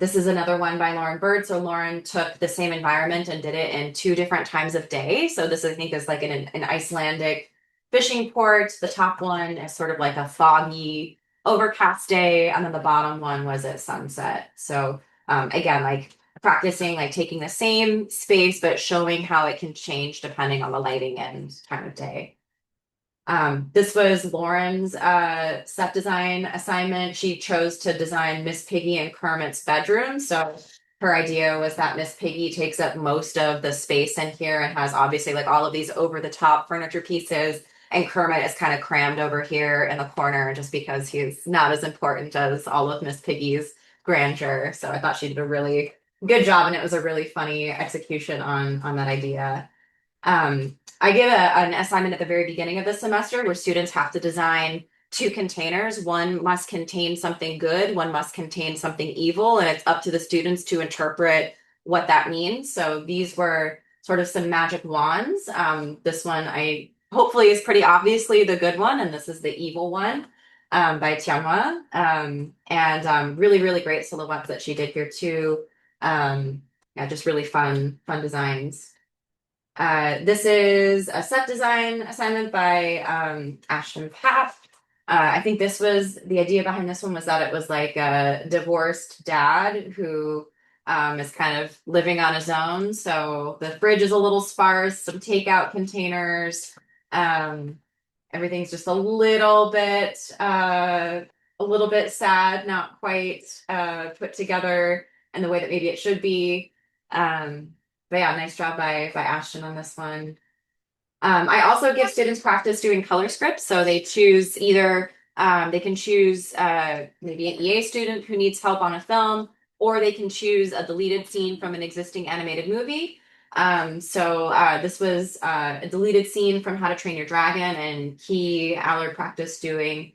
This is another one by Lauren Bird. So Lauren took the same environment and did it in two different times of day. So this, I think, is like an Icelandic fishing port. The top one is sort of like a foggy, overcast day, and then the bottom one was at sunset. So again, like practicing, like taking the same space, but showing how it can change depending on the lighting and time of day. This was Lauren's set design assignment. She chose to design Miss Piggy and Kermit's bedroom. So her idea was that Miss Piggy takes up most of the space in here and has obviously like all of these over the top furniture pieces. And Kermit is kind of crammed over here in the corner just because he's not as important as all of Miss Piggy's grandeur. So I thought she did a really good job, and it was a really funny execution on that idea. I give an assignment at the very beginning of the semester where students have to design two containers. One must contain something good, one must contain something evil, and it's up to the students to interpret what that means. So these were sort of some magic wands. This one I hopefully is pretty obviously the good one, and this is the evil one by Tianhua. And really, really great silhouettes that she did here too. Yeah, just really fun designs. This is a set design assignment by Ashton Papp. I think this was the idea behind this one was that it was like a divorced dad who is kind of living on his own. So the fridge is a little sparse, some takeout containers. Everything's just a little bit sad, not quite put together in the way that maybe it should be. But yeah, nice job by Ashton on this one. I also give students practice doing color scripts. So they choose either, they can choose maybe an EA student who needs help on a film, or they can choose a deleted scene from an existing animated movie. This was a deleted scene from How to Train Your Dragon, and Allard practiced doing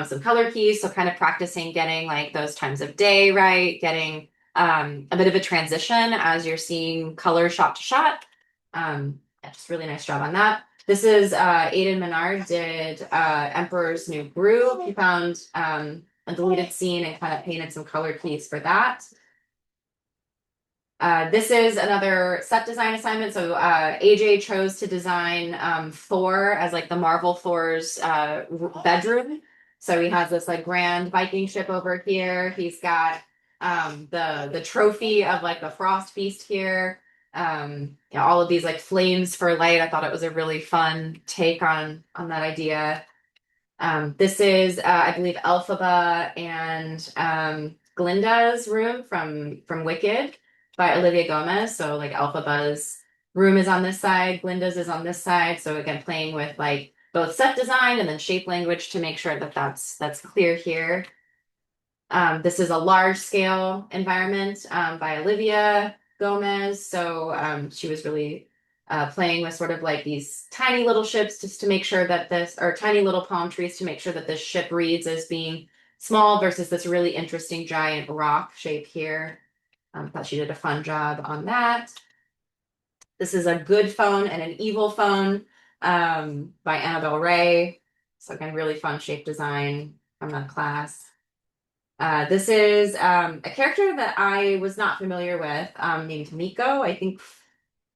some color keys. So kind of practicing getting like those times of day right, getting a bit of a transition as you're seeing color shot to shot. Yeah, just really nice job on that. This is Aiden Menard did Emperor's New Brew. He found a deleted scene and kind of painted some color keys for that. This is another set design assignment. So AJ chose to design Thor as like the Marvel Thor's bedroom. So he has this like grand Viking ship over here. He's got the trophy of like the Frost Feast here. All of these like flames for light. I thought it was a really fun take on that idea. This is I believe Elphaba and Glinda's room from Wicked by Olivia Gomez. So like Elphaba's room is on this side, Glinda's is on this side. So again, playing with like both set design and then shape language to make sure that that's clear here. This is a large scale environment by Olivia Gomez. So she was really playing with sort of like these tiny little ships just to make sure that or tiny little palm trees to make sure that this ship reads as being small versus this really interesting giant rock shape here. Thought she did a fun job on that. This is a good phone and an evil phone by Annabelle Ray. So again, really fun shape design from that class. This is a character that I was not familiar with, named Miko, I think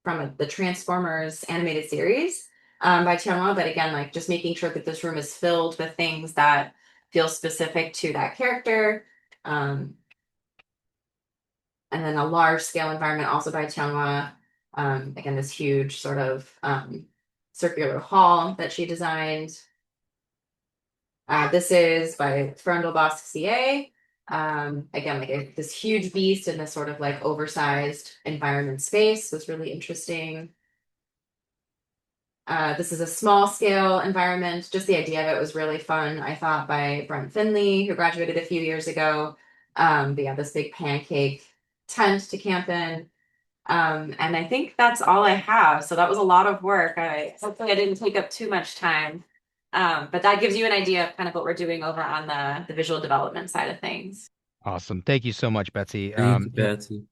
from the Transformers animated series by Tianhua. But again, like just making sure that this room is filled with things that feel specific to that character. And then a large scale environment also by Tianhua. Again, this huge sort of circular hall that she designed. This is by Frondel Bosk CA. Again, like this huge beast in this sort of like oversized environment space was really interesting. This is a small scale environment. Just the idea of it was really fun, I thought, by Brent Finley, who graduated a few years ago. But yeah, this big pancake tent to camp in. And I think that's all I have. So that was a lot of work. Hopefully I didn't take up too much time. But that gives you an idea of kind of what we're doing over on the visual development side of things. Awesome. Thank you so much, Betsy. Thank you, Betsy.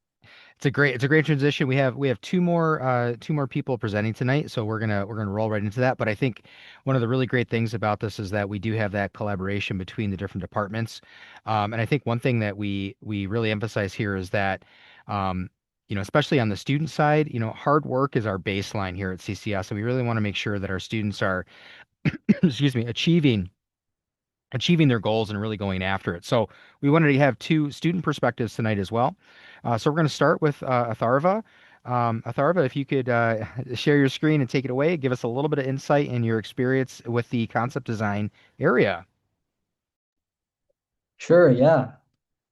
It's a great transition. We have two more people presenting tonight, so we're gonna roll right into that. But I think one of the really great things about this is that we do have that collaboration between the different departments. And I think one thing that we really emphasize here is that um, especially on the student side, hard work is our baseline here at CCS. So we really want to make sure that our students are, excuse me, achieving their goals and really going after it. So we wanted to have two student perspectives tonight as well. So we're going to start with Atharva. Atharva, if you could share your screen and take it away, give us a little bit of insight in your experience with the concept design area. Sure, yeah.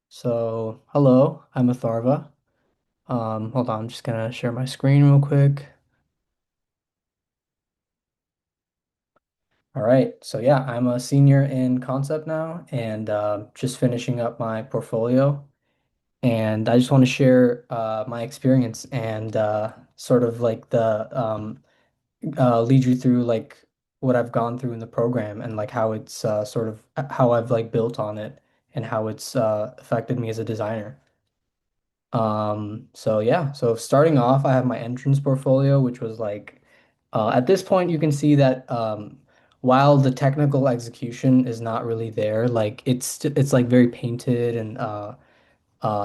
So, hello, I'm Atharva. Hold on, I'm just gonna share my screen real quick. All right, so yeah, I'm a senior in concept now and just finishing up my portfolio. And I just want to share my experience and sort of like lead you through like what I've gone through in the program and like how it's sort of how I've like built on it and how it's affected me as a designer. So yeah, so starting off, I have my entrance portfolio, which was like, at this point, you can see that while the technical execution is not really there, like it's like very painted and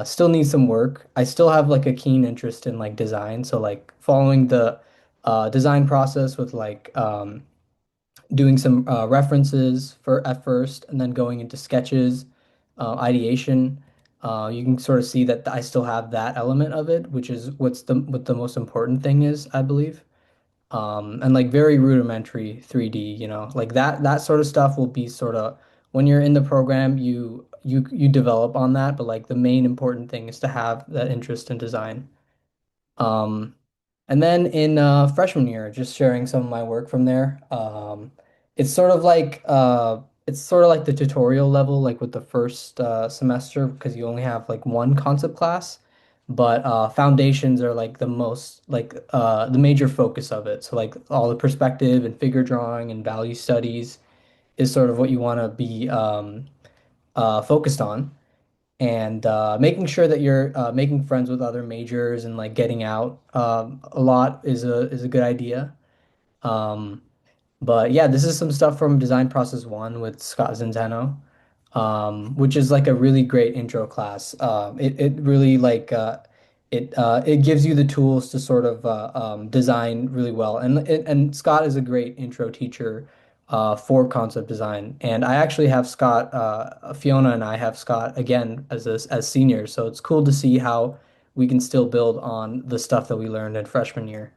still needs some work. I still have like a keen interest in like design, so like following the design process with like doing some references for at first, and then going into sketches, ideation. You can sort of see that I still have that element of it, which is what the most important thing is, I believe. And like very rudimentary 3D, like that sort of stuff will be sort of when you're in the program, you develop on that, but like the main important thing is to have that interest in design. Um, and then in freshman year, just sharing some of my work from there. It's sort of like it's sort of like the tutorial level, like with the first semester, because you only have like one concept class. But foundations are like the most like the major focus of it. So like all the perspective and figure drawing and value studies is sort of what you want to be focused on and making sure that you're making friends with other majors and like getting out a lot is a good idea. Um, but yeah, this is some stuff from Design Process One with Scott Zenteno, which is like a really great intro class. It really like it gives you the tools to sort of design really well. And Scott is a great intro teacher for concept design. And I actually have Scott, Fiona and I have Scott again as seniors. So it's cool to see how we can still build on the stuff that we learned in freshman year.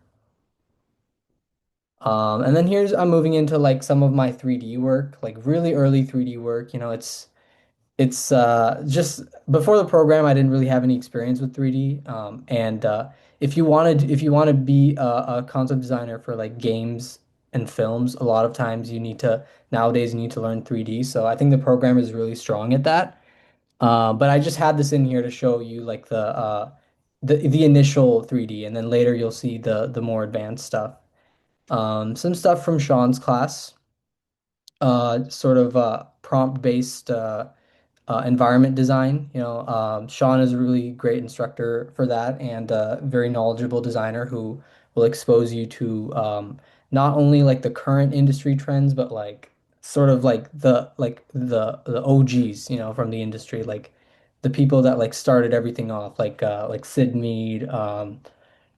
And then here's I'm moving into like some of my 3D work, like really early 3D work. It's just before the program, I didn't really have any experience with 3D. And if you want to be a concept designer for like games and films, a lot of times nowadays you need to learn 3D. So I think the program is really strong at that. But I just had this in here to show you like the initial 3D, and then later you'll see the more advanced stuff. Some stuff from Sean's class, sort of prompt-based environment design. Sean is a really great instructor for that and a very knowledgeable designer who will expose you to not only like the current industry trends, but like sort of like the OGs, from the industry, like the people that like started everything off, like Sid Mead,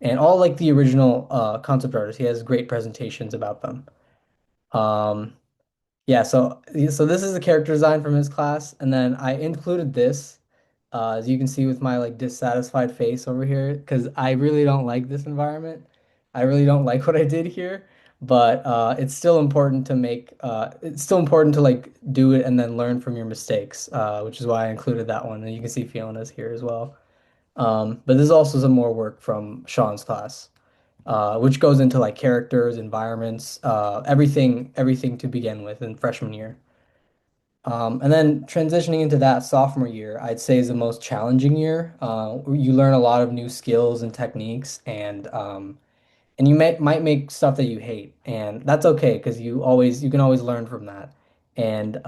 and all like the original concept artists. He has great presentations about them. Um, yeah, so this is the character design from his class, and then I included this, as you can see with my like dissatisfied face over here, because I really don't like this environment. I really don't like what I did here. but it's still important to make it's still important to like do it and then learn from your mistakes, which is why I included that one. And you can see Fiona's here as well. But there's also some more work from Sean's class, which goes into like characters, environments, everything to begin with in freshman year. And then transitioning into that sophomore year, I'd say is the most challenging year. You learn a lot of new skills and techniques, and you might make stuff that you hate, and that's okay because you can always learn from that. And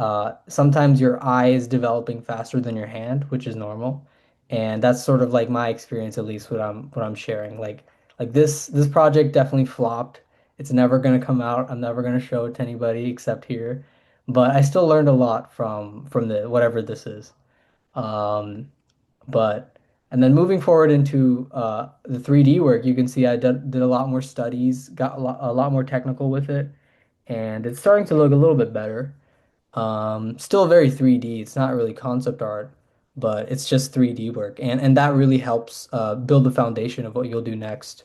sometimes your eye is developing faster than your hand, which is normal. And that's sort of like my experience, at least what I'm sharing. Like this project definitely flopped. It's never gonna come out. I'm never gonna show it to anybody except here. But I still learned a lot from the whatever this is. Um, but and then moving forward into the 3D work, you can see I did a lot more studies, got a lot more technical with it, and it's starting to look a little bit better. Still very 3D. It's not really concept art, but it's just 3D work, and that really helps build the foundation of what you'll do next.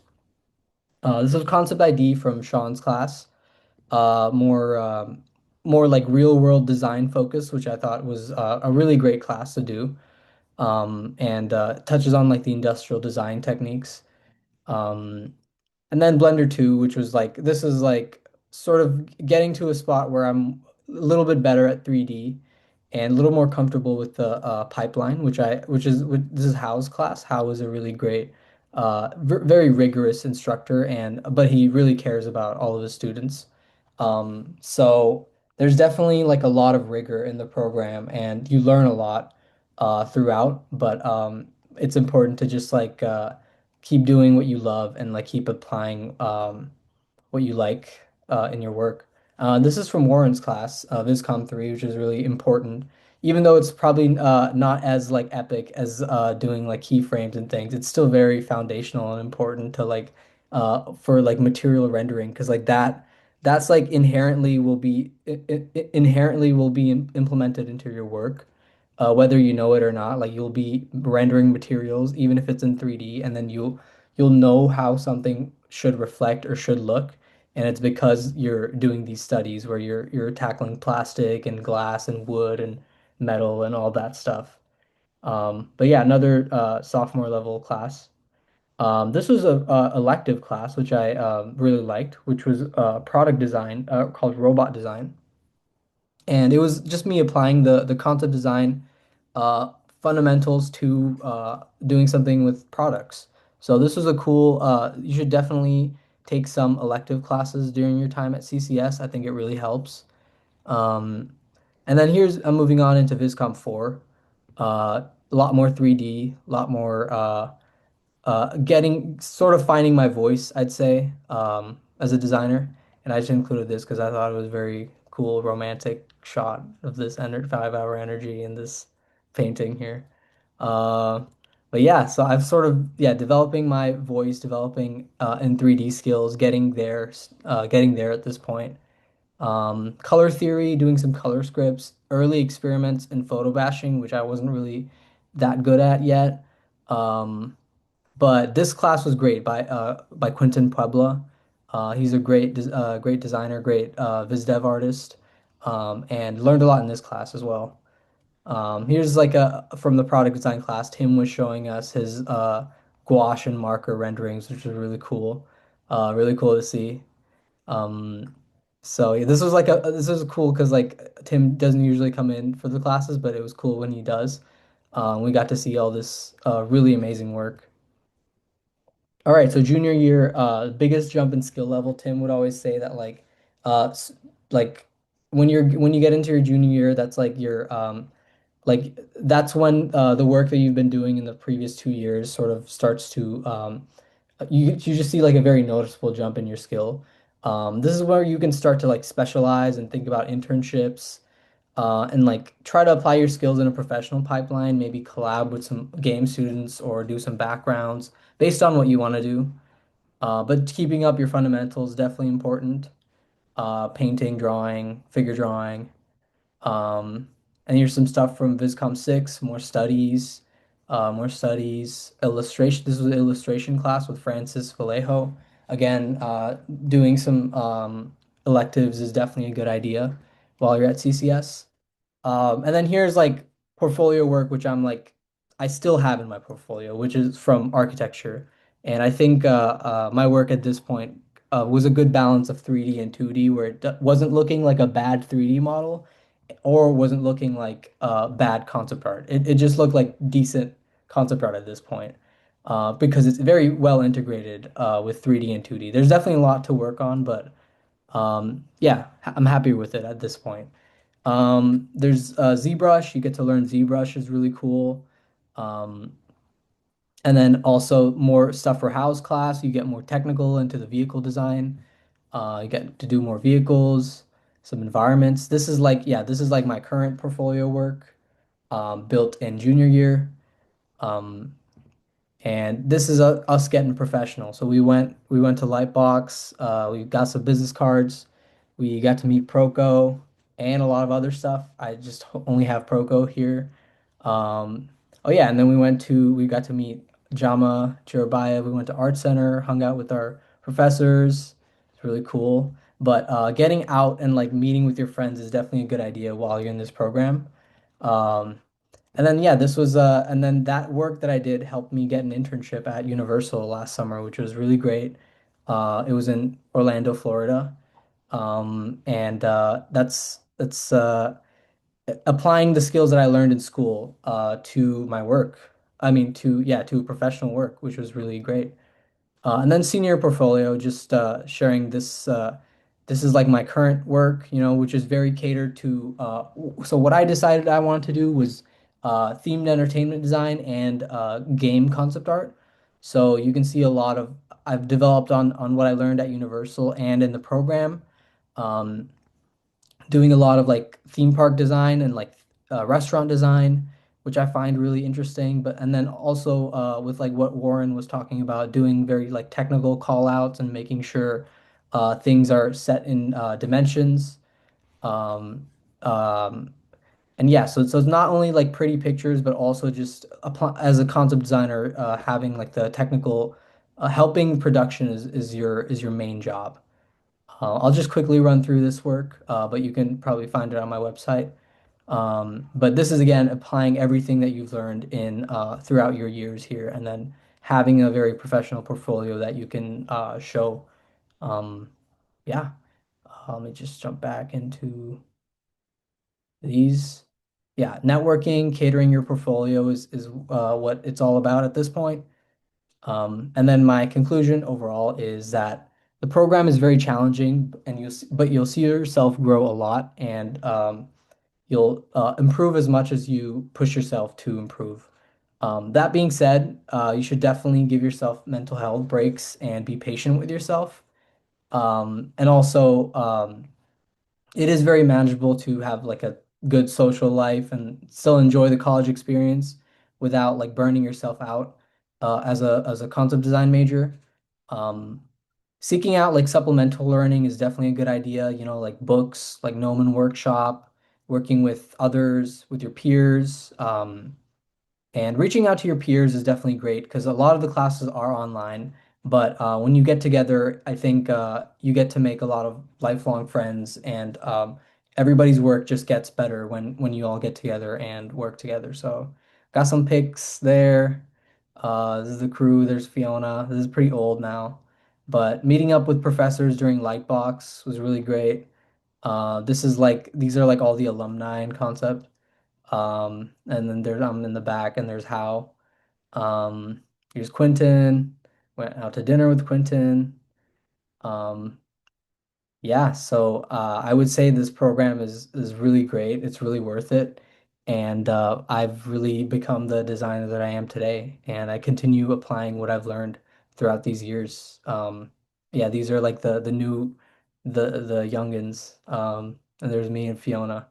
This is concept ID from Sean's class, more like real world design focus, which I thought was a really great class to do, and touches on like the industrial design techniques. Um, and then Blender 2, which was like this is like sort of getting to a spot where I'm a little bit better at 3D and a little more comfortable with the pipeline, this is Hao's class. Hao is a really great, very rigorous instructor, and but he really cares about all of his students. So there's definitely like a lot of rigor in the program, and you learn a lot throughout. But it's important to just like keep doing what you love and like keep applying what you like in your work. This is from Warren's class, Viscom 3, which is really important. Even though it's probably not as like epic as doing like keyframes and things, it's still very foundational and important to like for like material rendering because like that's like inherently will be implemented into your work, whether you know it or not. Like you'll be rendering materials even if it's in 3D, and then you'll know how something should reflect or should look. And it's because you're doing these studies where you're tackling plastic and glass and wood and metal and all that stuff. But yeah, another sophomore level class. This was a elective class which I really liked, which was product design called robot design, and it was just me applying the concept design uh, fundamentals to doing something with products. So this was a cool. You should definitely take some elective classes during your time at CCS. I think it really helps. Um, and then I'm moving on into Viscom 4. A lot more 3D, a lot more getting sort of finding my voice, I'd say, as a designer. And I just included this because I thought it was a very cool, romantic shot of this 5-hour energy in this painting here. Uh, but yeah, so I've sort of yeah developing my voice, developing in 3D skills, getting there at this point. Color theory, doing some color scripts, early experiments in photo bashing, which I wasn't really that good at yet. Um, but this class was great by Quentin Puebla. He's a great designer, great Viz Dev artist, and learned a lot in this class as well. Here's like a from the product design class. Tim was showing us his gouache and marker renderings, which was really cool to see. Um, so yeah, this was cool because like Tim doesn't usually come in for the classes, but it was cool when he does. We got to see all this really amazing work. All right, so junior year, biggest jump in skill level. Tim would always say that uh, s- like when you get into your junior year, that's like your that's when the work that you've been doing in the previous 2 years sort of starts to you just see like a very noticeable jump in your skill. This is where you can start to like specialize and think about internships and like try to apply your skills in a professional pipeline, maybe collab with some game students or do some backgrounds based on what you want to do. But keeping up your fundamentals definitely important. Painting, drawing, figure drawing. Um, and here's some stuff from Viscom 6, more studies, illustration. This was an illustration class with Francis Vallejo. again, doing some electives is definitely a good idea while you're at CCS. And then here's like portfolio work, which I'm like, I still have in my portfolio, which is from architecture. And I think my work at this point was a good balance of 3D and 2D, where it wasn't looking like a bad 3D model or wasn't looking like bad concept art. It just looked like decent concept art at this point because it's very well integrated with 3D and 2D. There's definitely a lot to work on, but yeah, I'm happy with it at this point. There's ZBrush. You get to learn ZBrush is really cool. Um, and then also more stuff for house class. You get more technical into the vehicle design. You get to do more vehicles, some environments. This is like, yeah, this is like my current portfolio work, built in junior year. Um, and this is us getting professional. So we went to Lightbox. We got some business cards. We got to meet Proco and a lot of other stuff. I just only have Proco here. Um, oh yeah, and then we got to meet Jama Chirabaya. We went to Art Center, hung out with our professors. It's really cool. But getting out and like meeting with your friends is definitely a good idea while you're in this program. Um, and then yeah, and then that work that I did helped me get an internship at Universal last summer, which was really great. It was in Orlando, Florida. And that's applying the skills that I learned in school to my work. I mean to professional work, which was really great. And then senior portfolio, just sharing this. This is like my current work, which is very catered to. So what I decided I wanted to do was themed entertainment design and game concept art. So you can see a lot of I've developed on what I learned at Universal and in the program. Um, Doing a lot of like theme park design and like restaurant design, which I find really interesting. But and then also with like what Warren was talking about, doing very like technical call outs and making sure things are set in dimensions. Um, um, and yeah, so it's not only like pretty pictures, but also just apply, as a concept designer, having like the technical helping production is your main job. I'll just quickly run through this work, but you can probably find it on my website. But this is again applying everything that you've learned in throughout your years here, and then having a very professional portfolio that you can show. Um, yeah, let me just jump back into these. Yeah, networking, catering your portfolio is what it's all about at this point. And then my conclusion overall is that the program is very challenging, and but you'll see yourself grow a lot, and you'll improve as much as you push yourself to improve. That being said, you should definitely give yourself mental health breaks and be patient with yourself. And also, it is very manageable to have like a good social life and still enjoy the college experience without like burning yourself out as a concept design major. Um, Seeking out like supplemental learning is definitely a good idea, like books, like Gnomon Workshop, working with others, with your peers. And reaching out to your peers is definitely great because a lot of the classes are online. But when you get together, I think you get to make a lot of lifelong friends, and everybody's work just gets better when you all get together and work together. So, got some pics there. This is the crew. There's Fiona. This is pretty old now, but meeting up with professors during Lightbox was really great. These are like all the alumni and concept. And then I'm in the back, and there's Hal. Here's Quentin. Went out to dinner with Quentin. Um, yeah, so I would say this program is really great. It's really worth it, and I've really become the designer that I am today, and I continue applying what I've learned throughout these years. Yeah, these are like the youngins. And there's me and Fiona.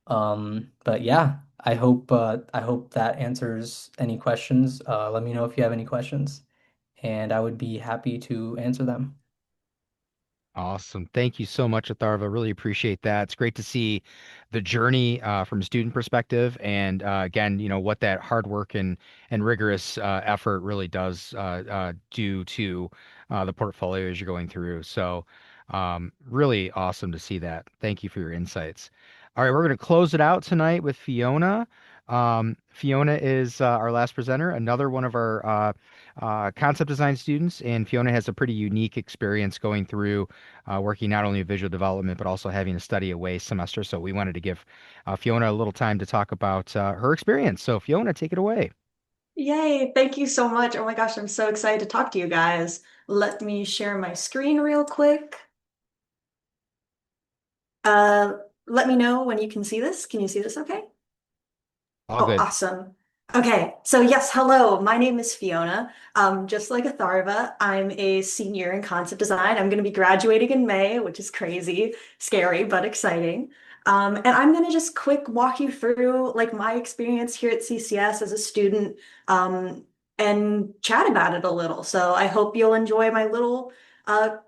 But yeah, I hope that answers any questions. Let me know if you have any questions, and I would be happy to answer them. Awesome. Thank you so much, Atharva. Really appreciate that. It's great to see the journey from a student perspective, and again, what that hard work and rigorous effort really does do to the portfolio as you're going through. So, really awesome to see that. Thank you for your insights. All right, we're going to close it out tonight with Fiona. Fiona is our last presenter, another one of our concept design students, and Fiona has a pretty unique experience going through working not only in visual development, but also having a study away semester. So we wanted to give Fiona a little time to talk about her experience. So Fiona, take it away. Yay, thank you so much. Oh my gosh, I'm so excited to talk to you guys. Let me share my screen real quick. Uh, Let me know when you can see this. Can you see this okay? All Oh, good. awesome. Okay, so yes, hello. My name is Fiona. Just like Atharva, I'm a senior in concept design. I'm going to be graduating in May, which is crazy, scary, but exciting. And I'm going to just quick walk you through like my experience here at CCS as a student, and chat about it a little. So I hope you'll enjoy my little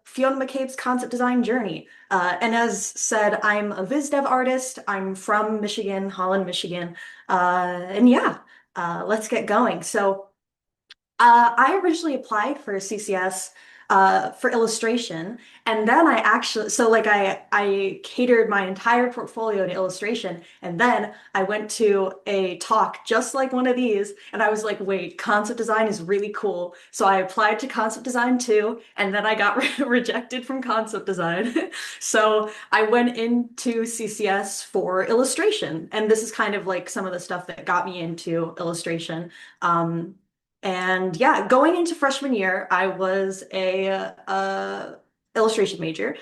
Fiona McCabe's concept design journey. And as said, I'm a viz dev artist. I'm from Michigan, Holland, Michigan. And yeah, let's get going. So I originally applied for CCS for illustration, and then I actually, so like I catered my entire portfolio to illustration, and then I went to a talk just like one of these, and I was like, wait, concept design is really cool. So I applied to concept design too, and then I got rejected from concept design. So I went into CCS for illustration, and this is kind of like some of the stuff that got me into illustration. Um, and yeah, going into freshman year, I was a illustration major.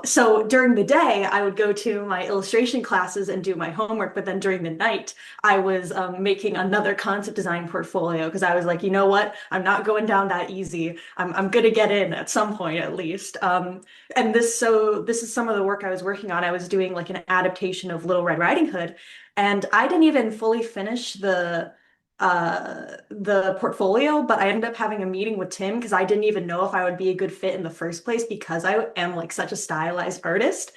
So during the day, I would go to my illustration classes and do my homework. But then during the night, I was making another concept design portfolio because I was like, you know what? I'm not going down that easy. I'm gonna get in at some point at least. And this is some of the work I was working on. I was doing like an adaptation of Little Red Riding Hood, and I didn't even fully finish the portfolio, but I ended up having a meeting with Tim because I didn't even know if I would be a good fit in the first place because I am like such a stylized artist.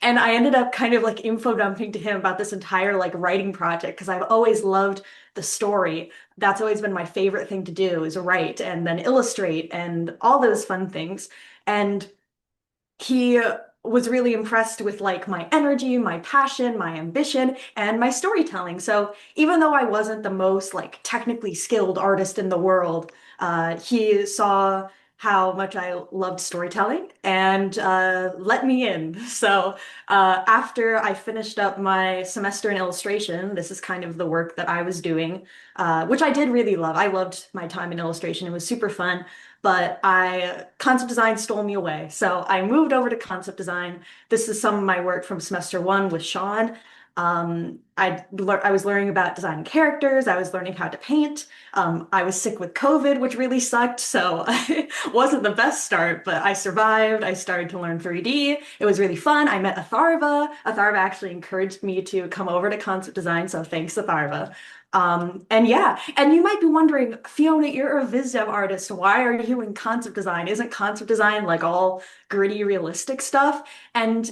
And I ended up kind of like info dumping to him about this entire like writing project because I've always loved the story. That's always been my favorite thing to do is write and then illustrate and all those fun things. And he was really impressed with like my energy, my passion, my ambition, and my storytelling. So even though I wasn't the most like technically skilled artist in the world, he saw how much I loved storytelling and let me in. So after I finished up my semester in illustration, this is kind of the work that I was doing, which I did really love. I loved my time in illustration. It was super fun, but I concept design stole me away. So I moved over to concept design. This is some of my work from semester one with Sean. I was learning about designing characters. I was learning how to paint. I was sick with COVID, which really sucked. So it wasn't the best start, but I survived. I started to learn 3D. It was really fun. I met Atharva. Atharva actually encouraged me to come over to concept design. So thanks, Atharva. And yeah, and you might be wondering, Fiona, you're a viz dev artist. Why are you in concept design? Isn't concept design like all gritty, realistic stuff? And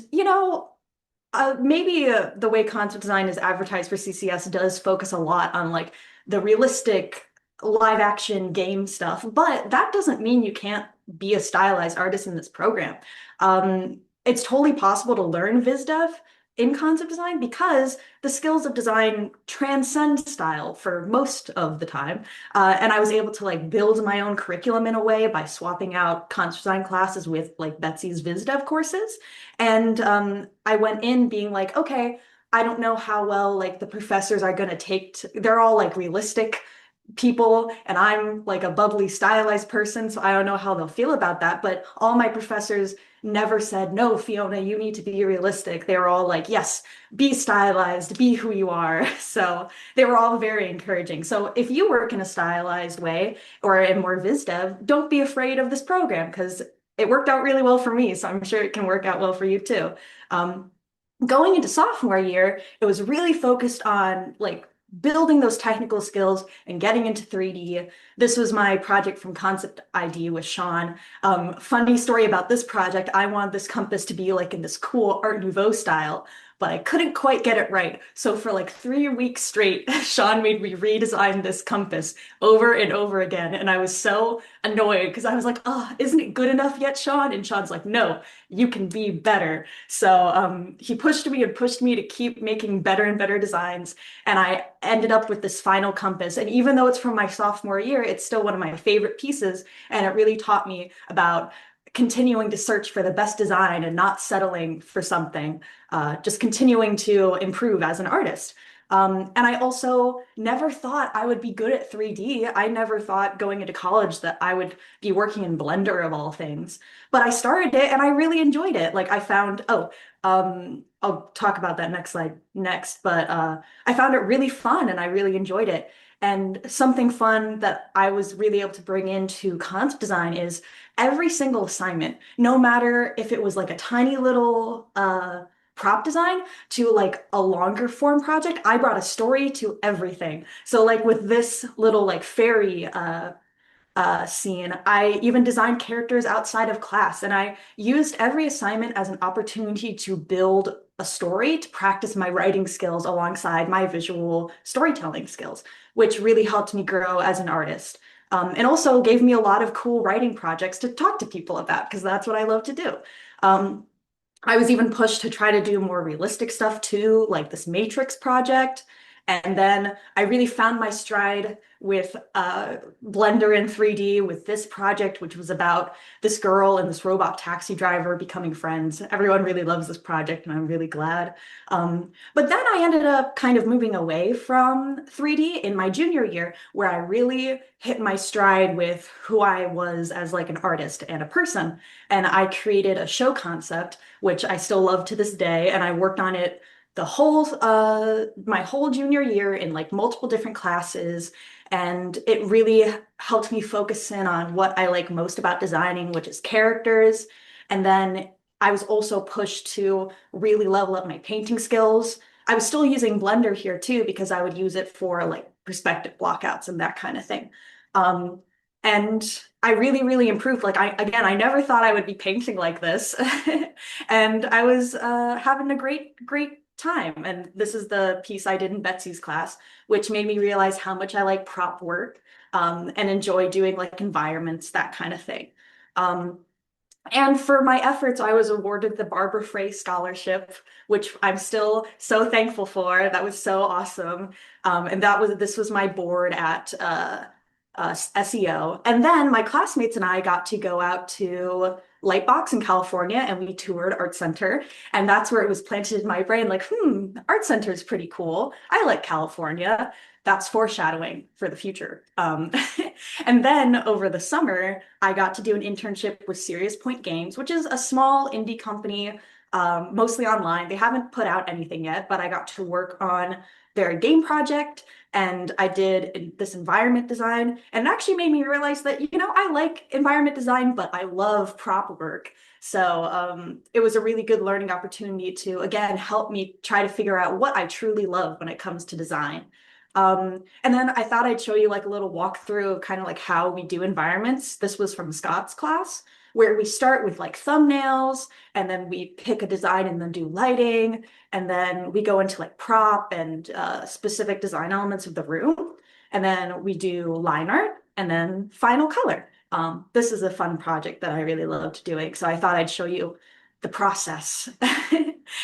maybe the way concept design is advertised for CCS does focus a lot on like the realistic live action game stuff, but that doesn't mean you can't be a stylized artist in this program. It's totally possible to learn viz dev in concept design because the skills of design transcend style for most of the time. And I was able to like build my own curriculum in a way by swapping out concept design classes with like Betsy's viz dev courses. And I went in being like, okay, I don't know how well like the professors are going to they're all like realistic people and I'm like a bubbly stylized person, so I don't know how they'll feel about that, but all my professors never said, no, Fiona, you need to be realistic. They were all like, yes, be stylized, be who you are. So they were all very encouraging. So if you work in a stylized way or in more viz dev, don't be afraid of this program because it worked out really well for me. So I'm sure it can work out well for you too. Going into sophomore year, it was really focused on like building those technical skills and getting into 3D. This was my project from concept ID with Sean. Funny story about this project, I wanted this compass to be like in this cool Art Nouveau style, but I couldn't quite get it right. So for like 3 weeks straight, Sean made me redesign this compass over and over again. And I was so annoyed because I was like, oh, isn't it good enough yet, Sean? And Sean's like, no, you can be better. So he pushed me and pushed me to keep making better and better designs. And I ended up with this final compass. And even though it's from my sophomore year, it's still one of my favorite pieces. And it really taught me about continuing to search for the best design and not settling for something, just continuing to improve as an artist. And I also never thought I would be good at 3D. I never thought going into college that I would be working in Blender of all things. But I started it and I really enjoyed it. Like I found, I'll talk about that next slide next, but I found it really fun and I really enjoyed it. And something fun that I was really able to bring into concept design is every single assignment, no matter if it was like a tiny little prop design to like a longer form project, I brought a story to everything. So like with this little like fairy scene, I even designed characters outside of class, and I used every assignment as an opportunity to build a story to practice my writing skills alongside my visual storytelling skills, which really helped me grow as an artist. And also gave me a lot of cool writing projects to talk to people about because that's what I love to do. Um, I was even pushed to try to do more realistic stuff too, like this Matrix project. And then I really found my stride with Blender in 3D with this project, which was about this girl and this robot taxi driver becoming friends. Everyone really loves this project, and I'm really glad. But then I ended up kind of moving away from 3D in my junior year, where I really hit my stride with who I was as like an artist and a person. And I created a show concept, which I still love to this day, and I worked on it the whole my whole junior year in like multiple different classes, and it really helped me focus in on what I like most about designing, which is characters. And then I was also pushed to really level up my painting skills. I was still using Blender here too because I would use it for like perspective blockouts and that kind of thing. Um, and I really, really improved. Like I never thought I would be painting like this, and I was having a great time. And this is the piece I did in Betsy's class, which made me realize how much I like prop work, and enjoy doing like environments, that kind of thing. Um, and for my efforts, I was awarded the Barbara Frey Scholarship, which I'm still so thankful for. That was so awesome. And this was my board at SEO. And then my classmates and I got to go out to Lightbox in California and we toured Art Center. And that's where it was planted in my brain, like, Art Center is pretty cool. I like California. That's foreshadowing for the future. And then over the summer, I got to do an internship with Serious Point Games, which is a small indie company, mostly online. They haven't put out anything yet, but I got to work on their game project and I did this environment design. And it actually made me realize that, I like environment design, but I love prop work. So it was a really good learning opportunity to, again, help me try to figure out what I truly love when it comes to design. And then I thought I'd show you like a little walkthrough of kind of like how we do environments. This was from Scott's class, where we start with like thumbnails, and then we pick a design and then do lighting, and then we go into like prop and specific design elements of the room, and then we do line art, and then final color. This is a fun project that I really loved doing, so I thought I'd show you the process.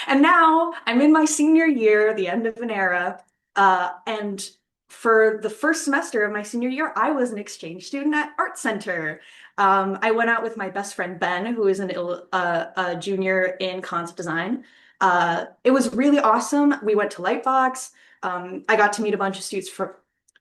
And now I'm in my senior year, the end of an era. And for the first semester of my senior year, I was an exchange student at Art Center. I went out with my best friend Ben, who is a junior in concept design. It was really awesome. We went to Lightbox. I got to meet a bunch of students from,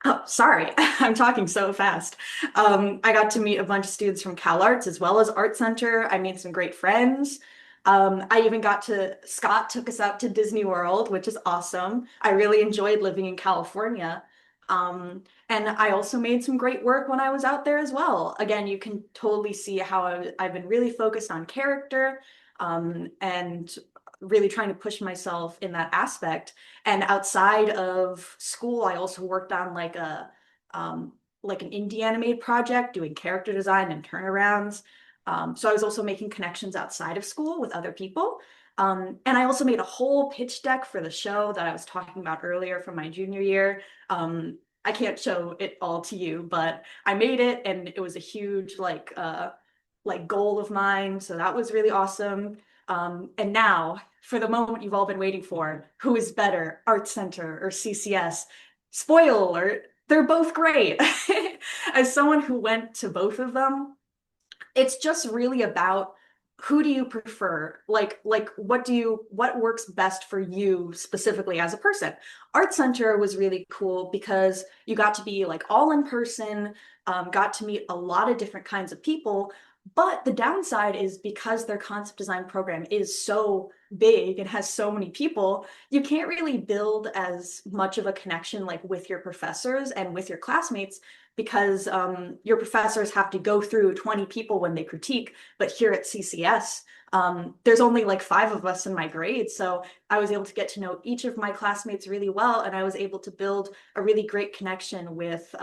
oh, sorry, I'm talking so fast. I got to meet a bunch of students from Cal Arts as well as Art Center. I made some great friends. Scott took us out to Disney World, which is awesome. I really enjoyed living in California. And I also made some great work when I was out there as well. Again, you can totally see how I've been really focused on character, and really trying to push myself in that aspect. And outside of school, I also worked on like an indie animated project doing character design and turnarounds. So I was also making connections outside of school with other people. And I also made a whole pitch deck for the show that I was talking about earlier from my junior year. I can't show it all to you, but I made it, and it was a huge like goal of mine. So that was really awesome. And now for the moment you've all been waiting for, who is better, Art Center or CCS? Spoiler alert, they're both great. As someone who went to both of them, it's just really about who do you prefer? Like what works best for you specifically as a person? Art Center was really cool because you got to be like all in person, got to meet a lot of different kinds of people. But the downside is because their concept design program is so big and has so many people, you can't really build as much of a connection like with your professors and with your classmates because your professors have to go through 20 people when they critique. But here at CCS, there's only like 5 of us in my grade. So I was able to get to know each of my classmates really well. And I was able to build a really great connection with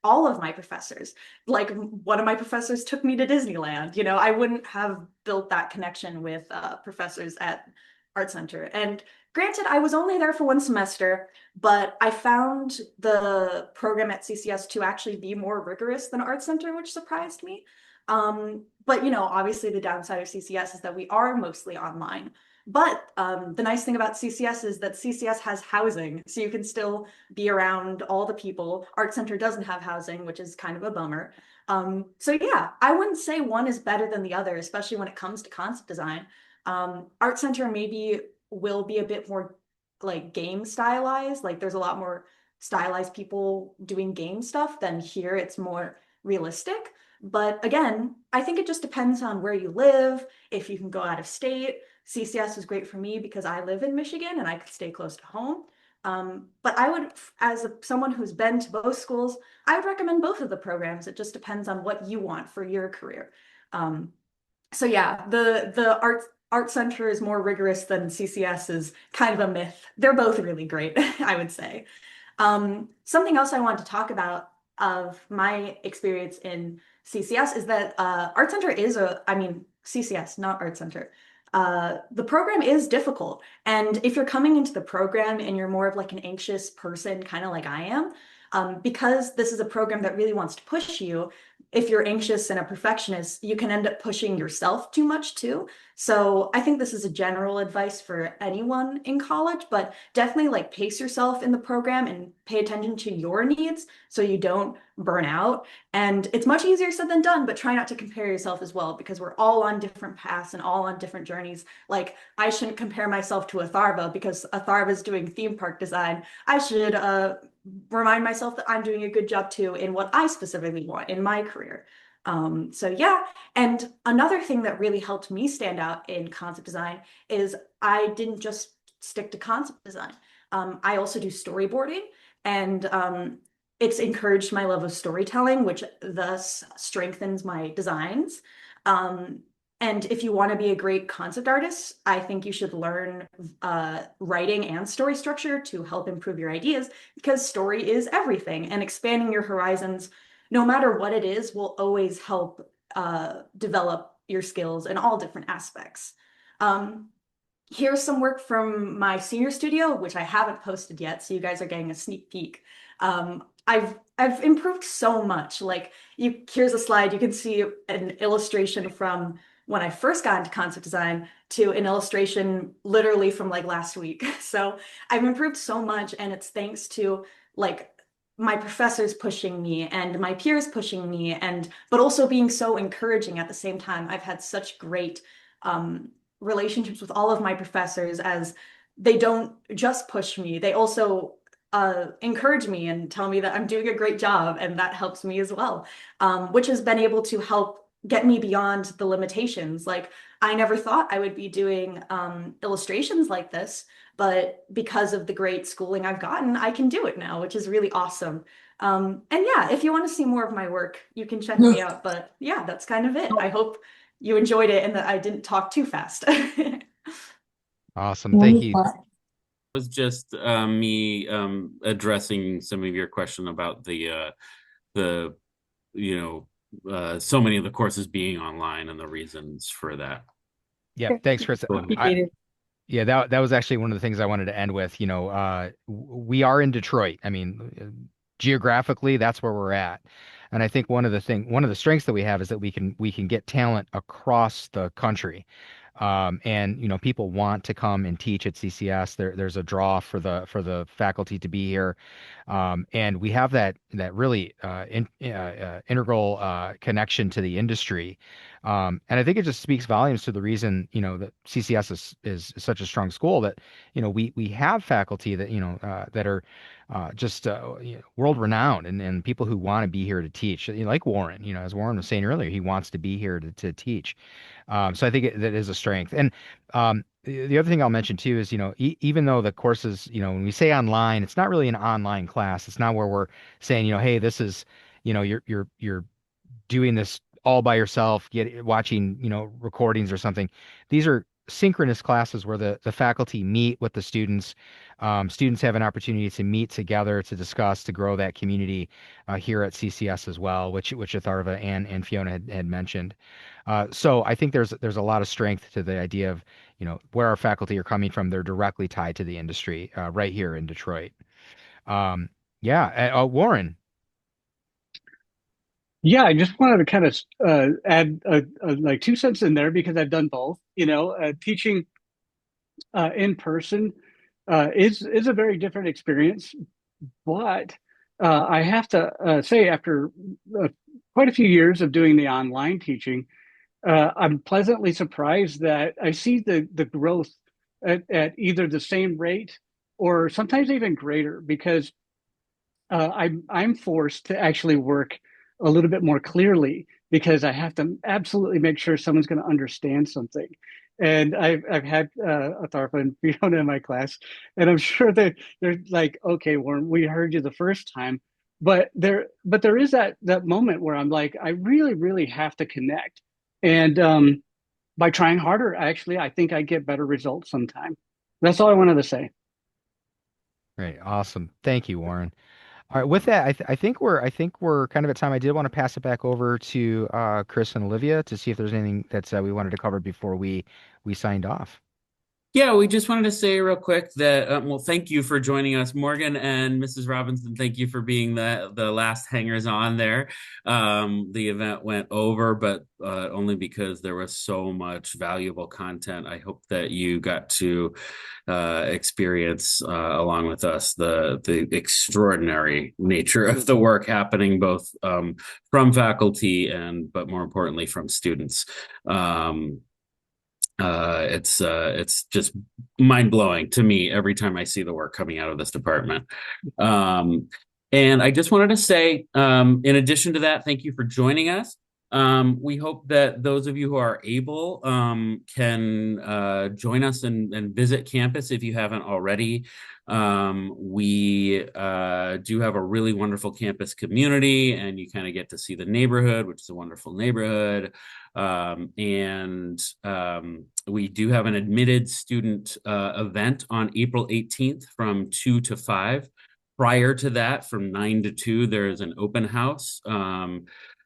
all of my professors. Like one of my professors took me to Disneyland. You know, I wouldn't have built that connection with professors at Art Center. And granted, I was only there for 1 semester, but I found the program at CCS to actually be more rigorous than Art Center, which surprised me. But you know, obviously the downside of CCS is that we are mostly online. But the nice thing about CCS is that CCS has housing, so you can still be around all the people. Art Center doesn't have housing, which is kind of a bummer. So yeah, I wouldn't say one is better than the other, especially when it comes to concept design. Art Center maybe will be a bit more like game stylized. Like there's a lot more stylized people doing game stuff than here. It's more realistic. But again, I think it just depends on where you live, if you can go out of state. CCS was great for me because I live in Michigan and I could stay close to home. But I would, someone who's been to both schools, I would recommend both of the programs. It just depends on what you want for your career. So yeah, the Art Center is more rigorous than CCS is kind of a myth. They're both really great, I would say. Something else I want to talk about of my experience in CCS is that Art Center is I mean, CCS, not Art Center. The program is difficult. And if you're coming into the program and you're more of like an anxious person, kind of like I am, because this is a program that really wants to push you, if you're anxious and a perfectionist, you can end up pushing yourself too much too. So I think this is a general advice for anyone in college, but definitely like pace yourself in the program and pay attention to your needs so you don't burn out. And it's much easier said than done, but try not to compare yourself as well because we're all on different paths and all on different journeys. Like I shouldn't compare myself to Atharva because Atharva is doing theme park design. I should remind myself that I'm doing a good job too in what I specifically want in my career. So yeah, and another thing that really helped me stand out in concept design is I didn't just stick to concept design. I also do storyboarding, and it's encouraged my love of storytelling, which thus strengthens my designs. And if you want to be a great concept artist, I think you should learn writing and story structure to help improve your ideas because story is everything and expanding your horizons, no matter what it is, will always help develop your skills in all different aspects. Here's some work from my senior studio, which I haven't posted yet, so you guys are getting a sneak peek. I've improved so much. Like here's a slide. You can see an illustration from when I first got into concept design to an illustration literally from like last week. So I've improved so much, and it's thanks to like my professors pushing me and my peers pushing me, and but also being so encouraging at the same time. I've had such great relationships with all of my professors, as they don't just push me, they also encourage me and tell me that I'm doing a great job, and that helps me as well, which has been able to help get me beyond the limitations. Like I never thought I would be doing illustrations like this, but because of the great schooling I've gotten, I can do it now, which is really awesome. And yeah, if you want to see more of my work, you can check me out. But yeah, that's kind of it. I hope you enjoyed it and that I didn't talk too fast. Awesome. Thank you. Wonderful. Was just me addressing some of your question about the so many of the courses being online and the reasons for that. Yeah, thanks, Chris. Appreciate it. Yeah, that was actually one of the things I wanted to end with. We are in Detroit. I mean, geographically, that's where we're at. And I think one of the strengths that we have is that we can get talent across the country. And people want to come and teach at CCS. There's a draw for the faculty to be here, and we have that really integral connection to the industry. And I think it just speaks volumes to the reason that CCS is such a strong school that we have faculty that that are just world renowned and people who want to be here to teach. Like Warren, as Warren was saying earlier, he wants to be here to teach. So I think that is a strength. And the other thing I'll mention too is, even though the courses, when we say online, it's not really an online class. It's not where we're saying, hey, this is, you're doing this all by yourself, watching, recordings or something. These are synchronous classes where the faculty meet with the students. Students have an opportunity to meet together to discuss, to grow that community here at CCS as well, which Atharva and Fiona had mentioned. So I think there's a lot of strength to the idea of, where our faculty are coming from. They're directly tied to the industry right here in Detroit. Yeah, Warren. Yeah, I just wanted to kind of add like 2 cents in there because I've done both. Teaching in person is a very different experience, but I have to say, after uh, quite a few years of doing the online teaching, I'm pleasantly surprised that I see the growth at either the same rate or sometimes even greater because I'm forced to actually work a little bit more clearly because I have to absolutely make sure someone's going to understand something. And I've had Atharpa and Fiona in my class, and I'm sure that they're like, "Okay, Warren, we heard you the first time," but there is that moment where I'm like, I really, really have to connect, and by trying harder, actually, I think I get better results sometimes. That's all I wanted to say. Right. Awesome. Thank you, Warren. All right. With that, I think we're kind of at time. I did want to pass it back over to Chris and Olivia to see if there's anything that we wanted to cover before we signed off. Yeah, we just wanted to say real quick that well, thank you for joining us, Morgan and Mrs. Robinson. Thank you for being the last hangers on there. The event went over, but only because there was so much valuable content. I hope that you got to experience along with us the extraordinary nature of the work happening both from faculty but more importantly from students. It's just mind blowing to me every time I see the work coming out of this department. And I just wanted to say, in addition to that, thank you for joining us. We hope that those of you who are able can join us and visit campus if you haven't already. We do have a really wonderful campus community, and you kind of get to see the neighborhood, which is a wonderful neighborhood. And we do have an admitted student event on April 18th from 2 to 5. Prior to that, from 9 to 2, there's an open house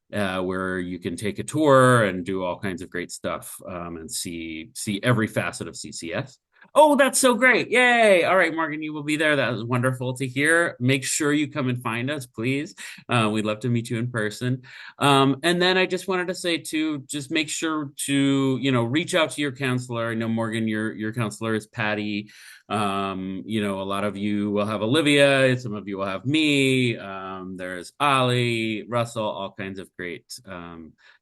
where you can take a tour and do all kinds of great stuff and see every facet of CCS. Oh, that's so great. Yay. All right, Morgan, you will be there. That was wonderful to hear. Make sure you come and find us, please. We'd love to meet you in person. And then I just wanted to say too, just make sure to, reach out to your counselor. I know, Morgan, your counselor is Patty. A lot of you will have Olivia, some of you will have me. There's Ali, Russell, all kinds of great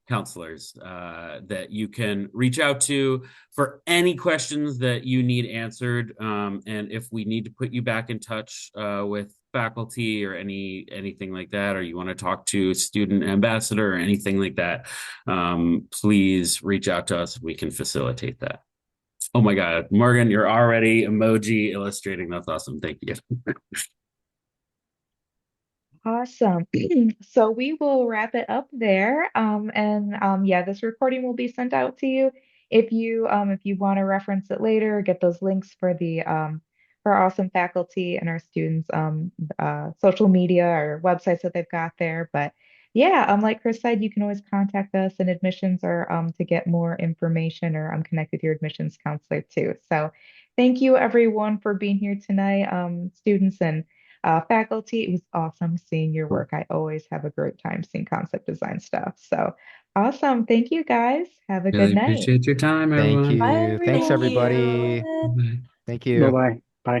counselors that you can reach out to for any questions that you need answered. And if we need to put you back in touch with faculty or anything like that, or you want to talk to student ambassador or anything like that, please reach out to us. We can facilitate that. Oh my God, Morgan, you're already emoji illustrating. That's awesome. Thank you. Awesome. So we will wrap it up there. Yeah, this recording will be sent out to you if you want to reference it later, get those links for our awesome faculty and our students social media or websites that they've got there. But yeah, like Chris said, you can always contact us in admissions or to get more information or connect with your admissions counselor too. So thank you everyone for being here tonight, students and faculty. It was awesome seeing your work. I always have a great time seeing concept design stuff. So awesome. Thank you guys. Have a good Really night. appreciate your time, Thank everyone. you. Thanks, Thank everybody. you. Bye. Thank Bye you. bye.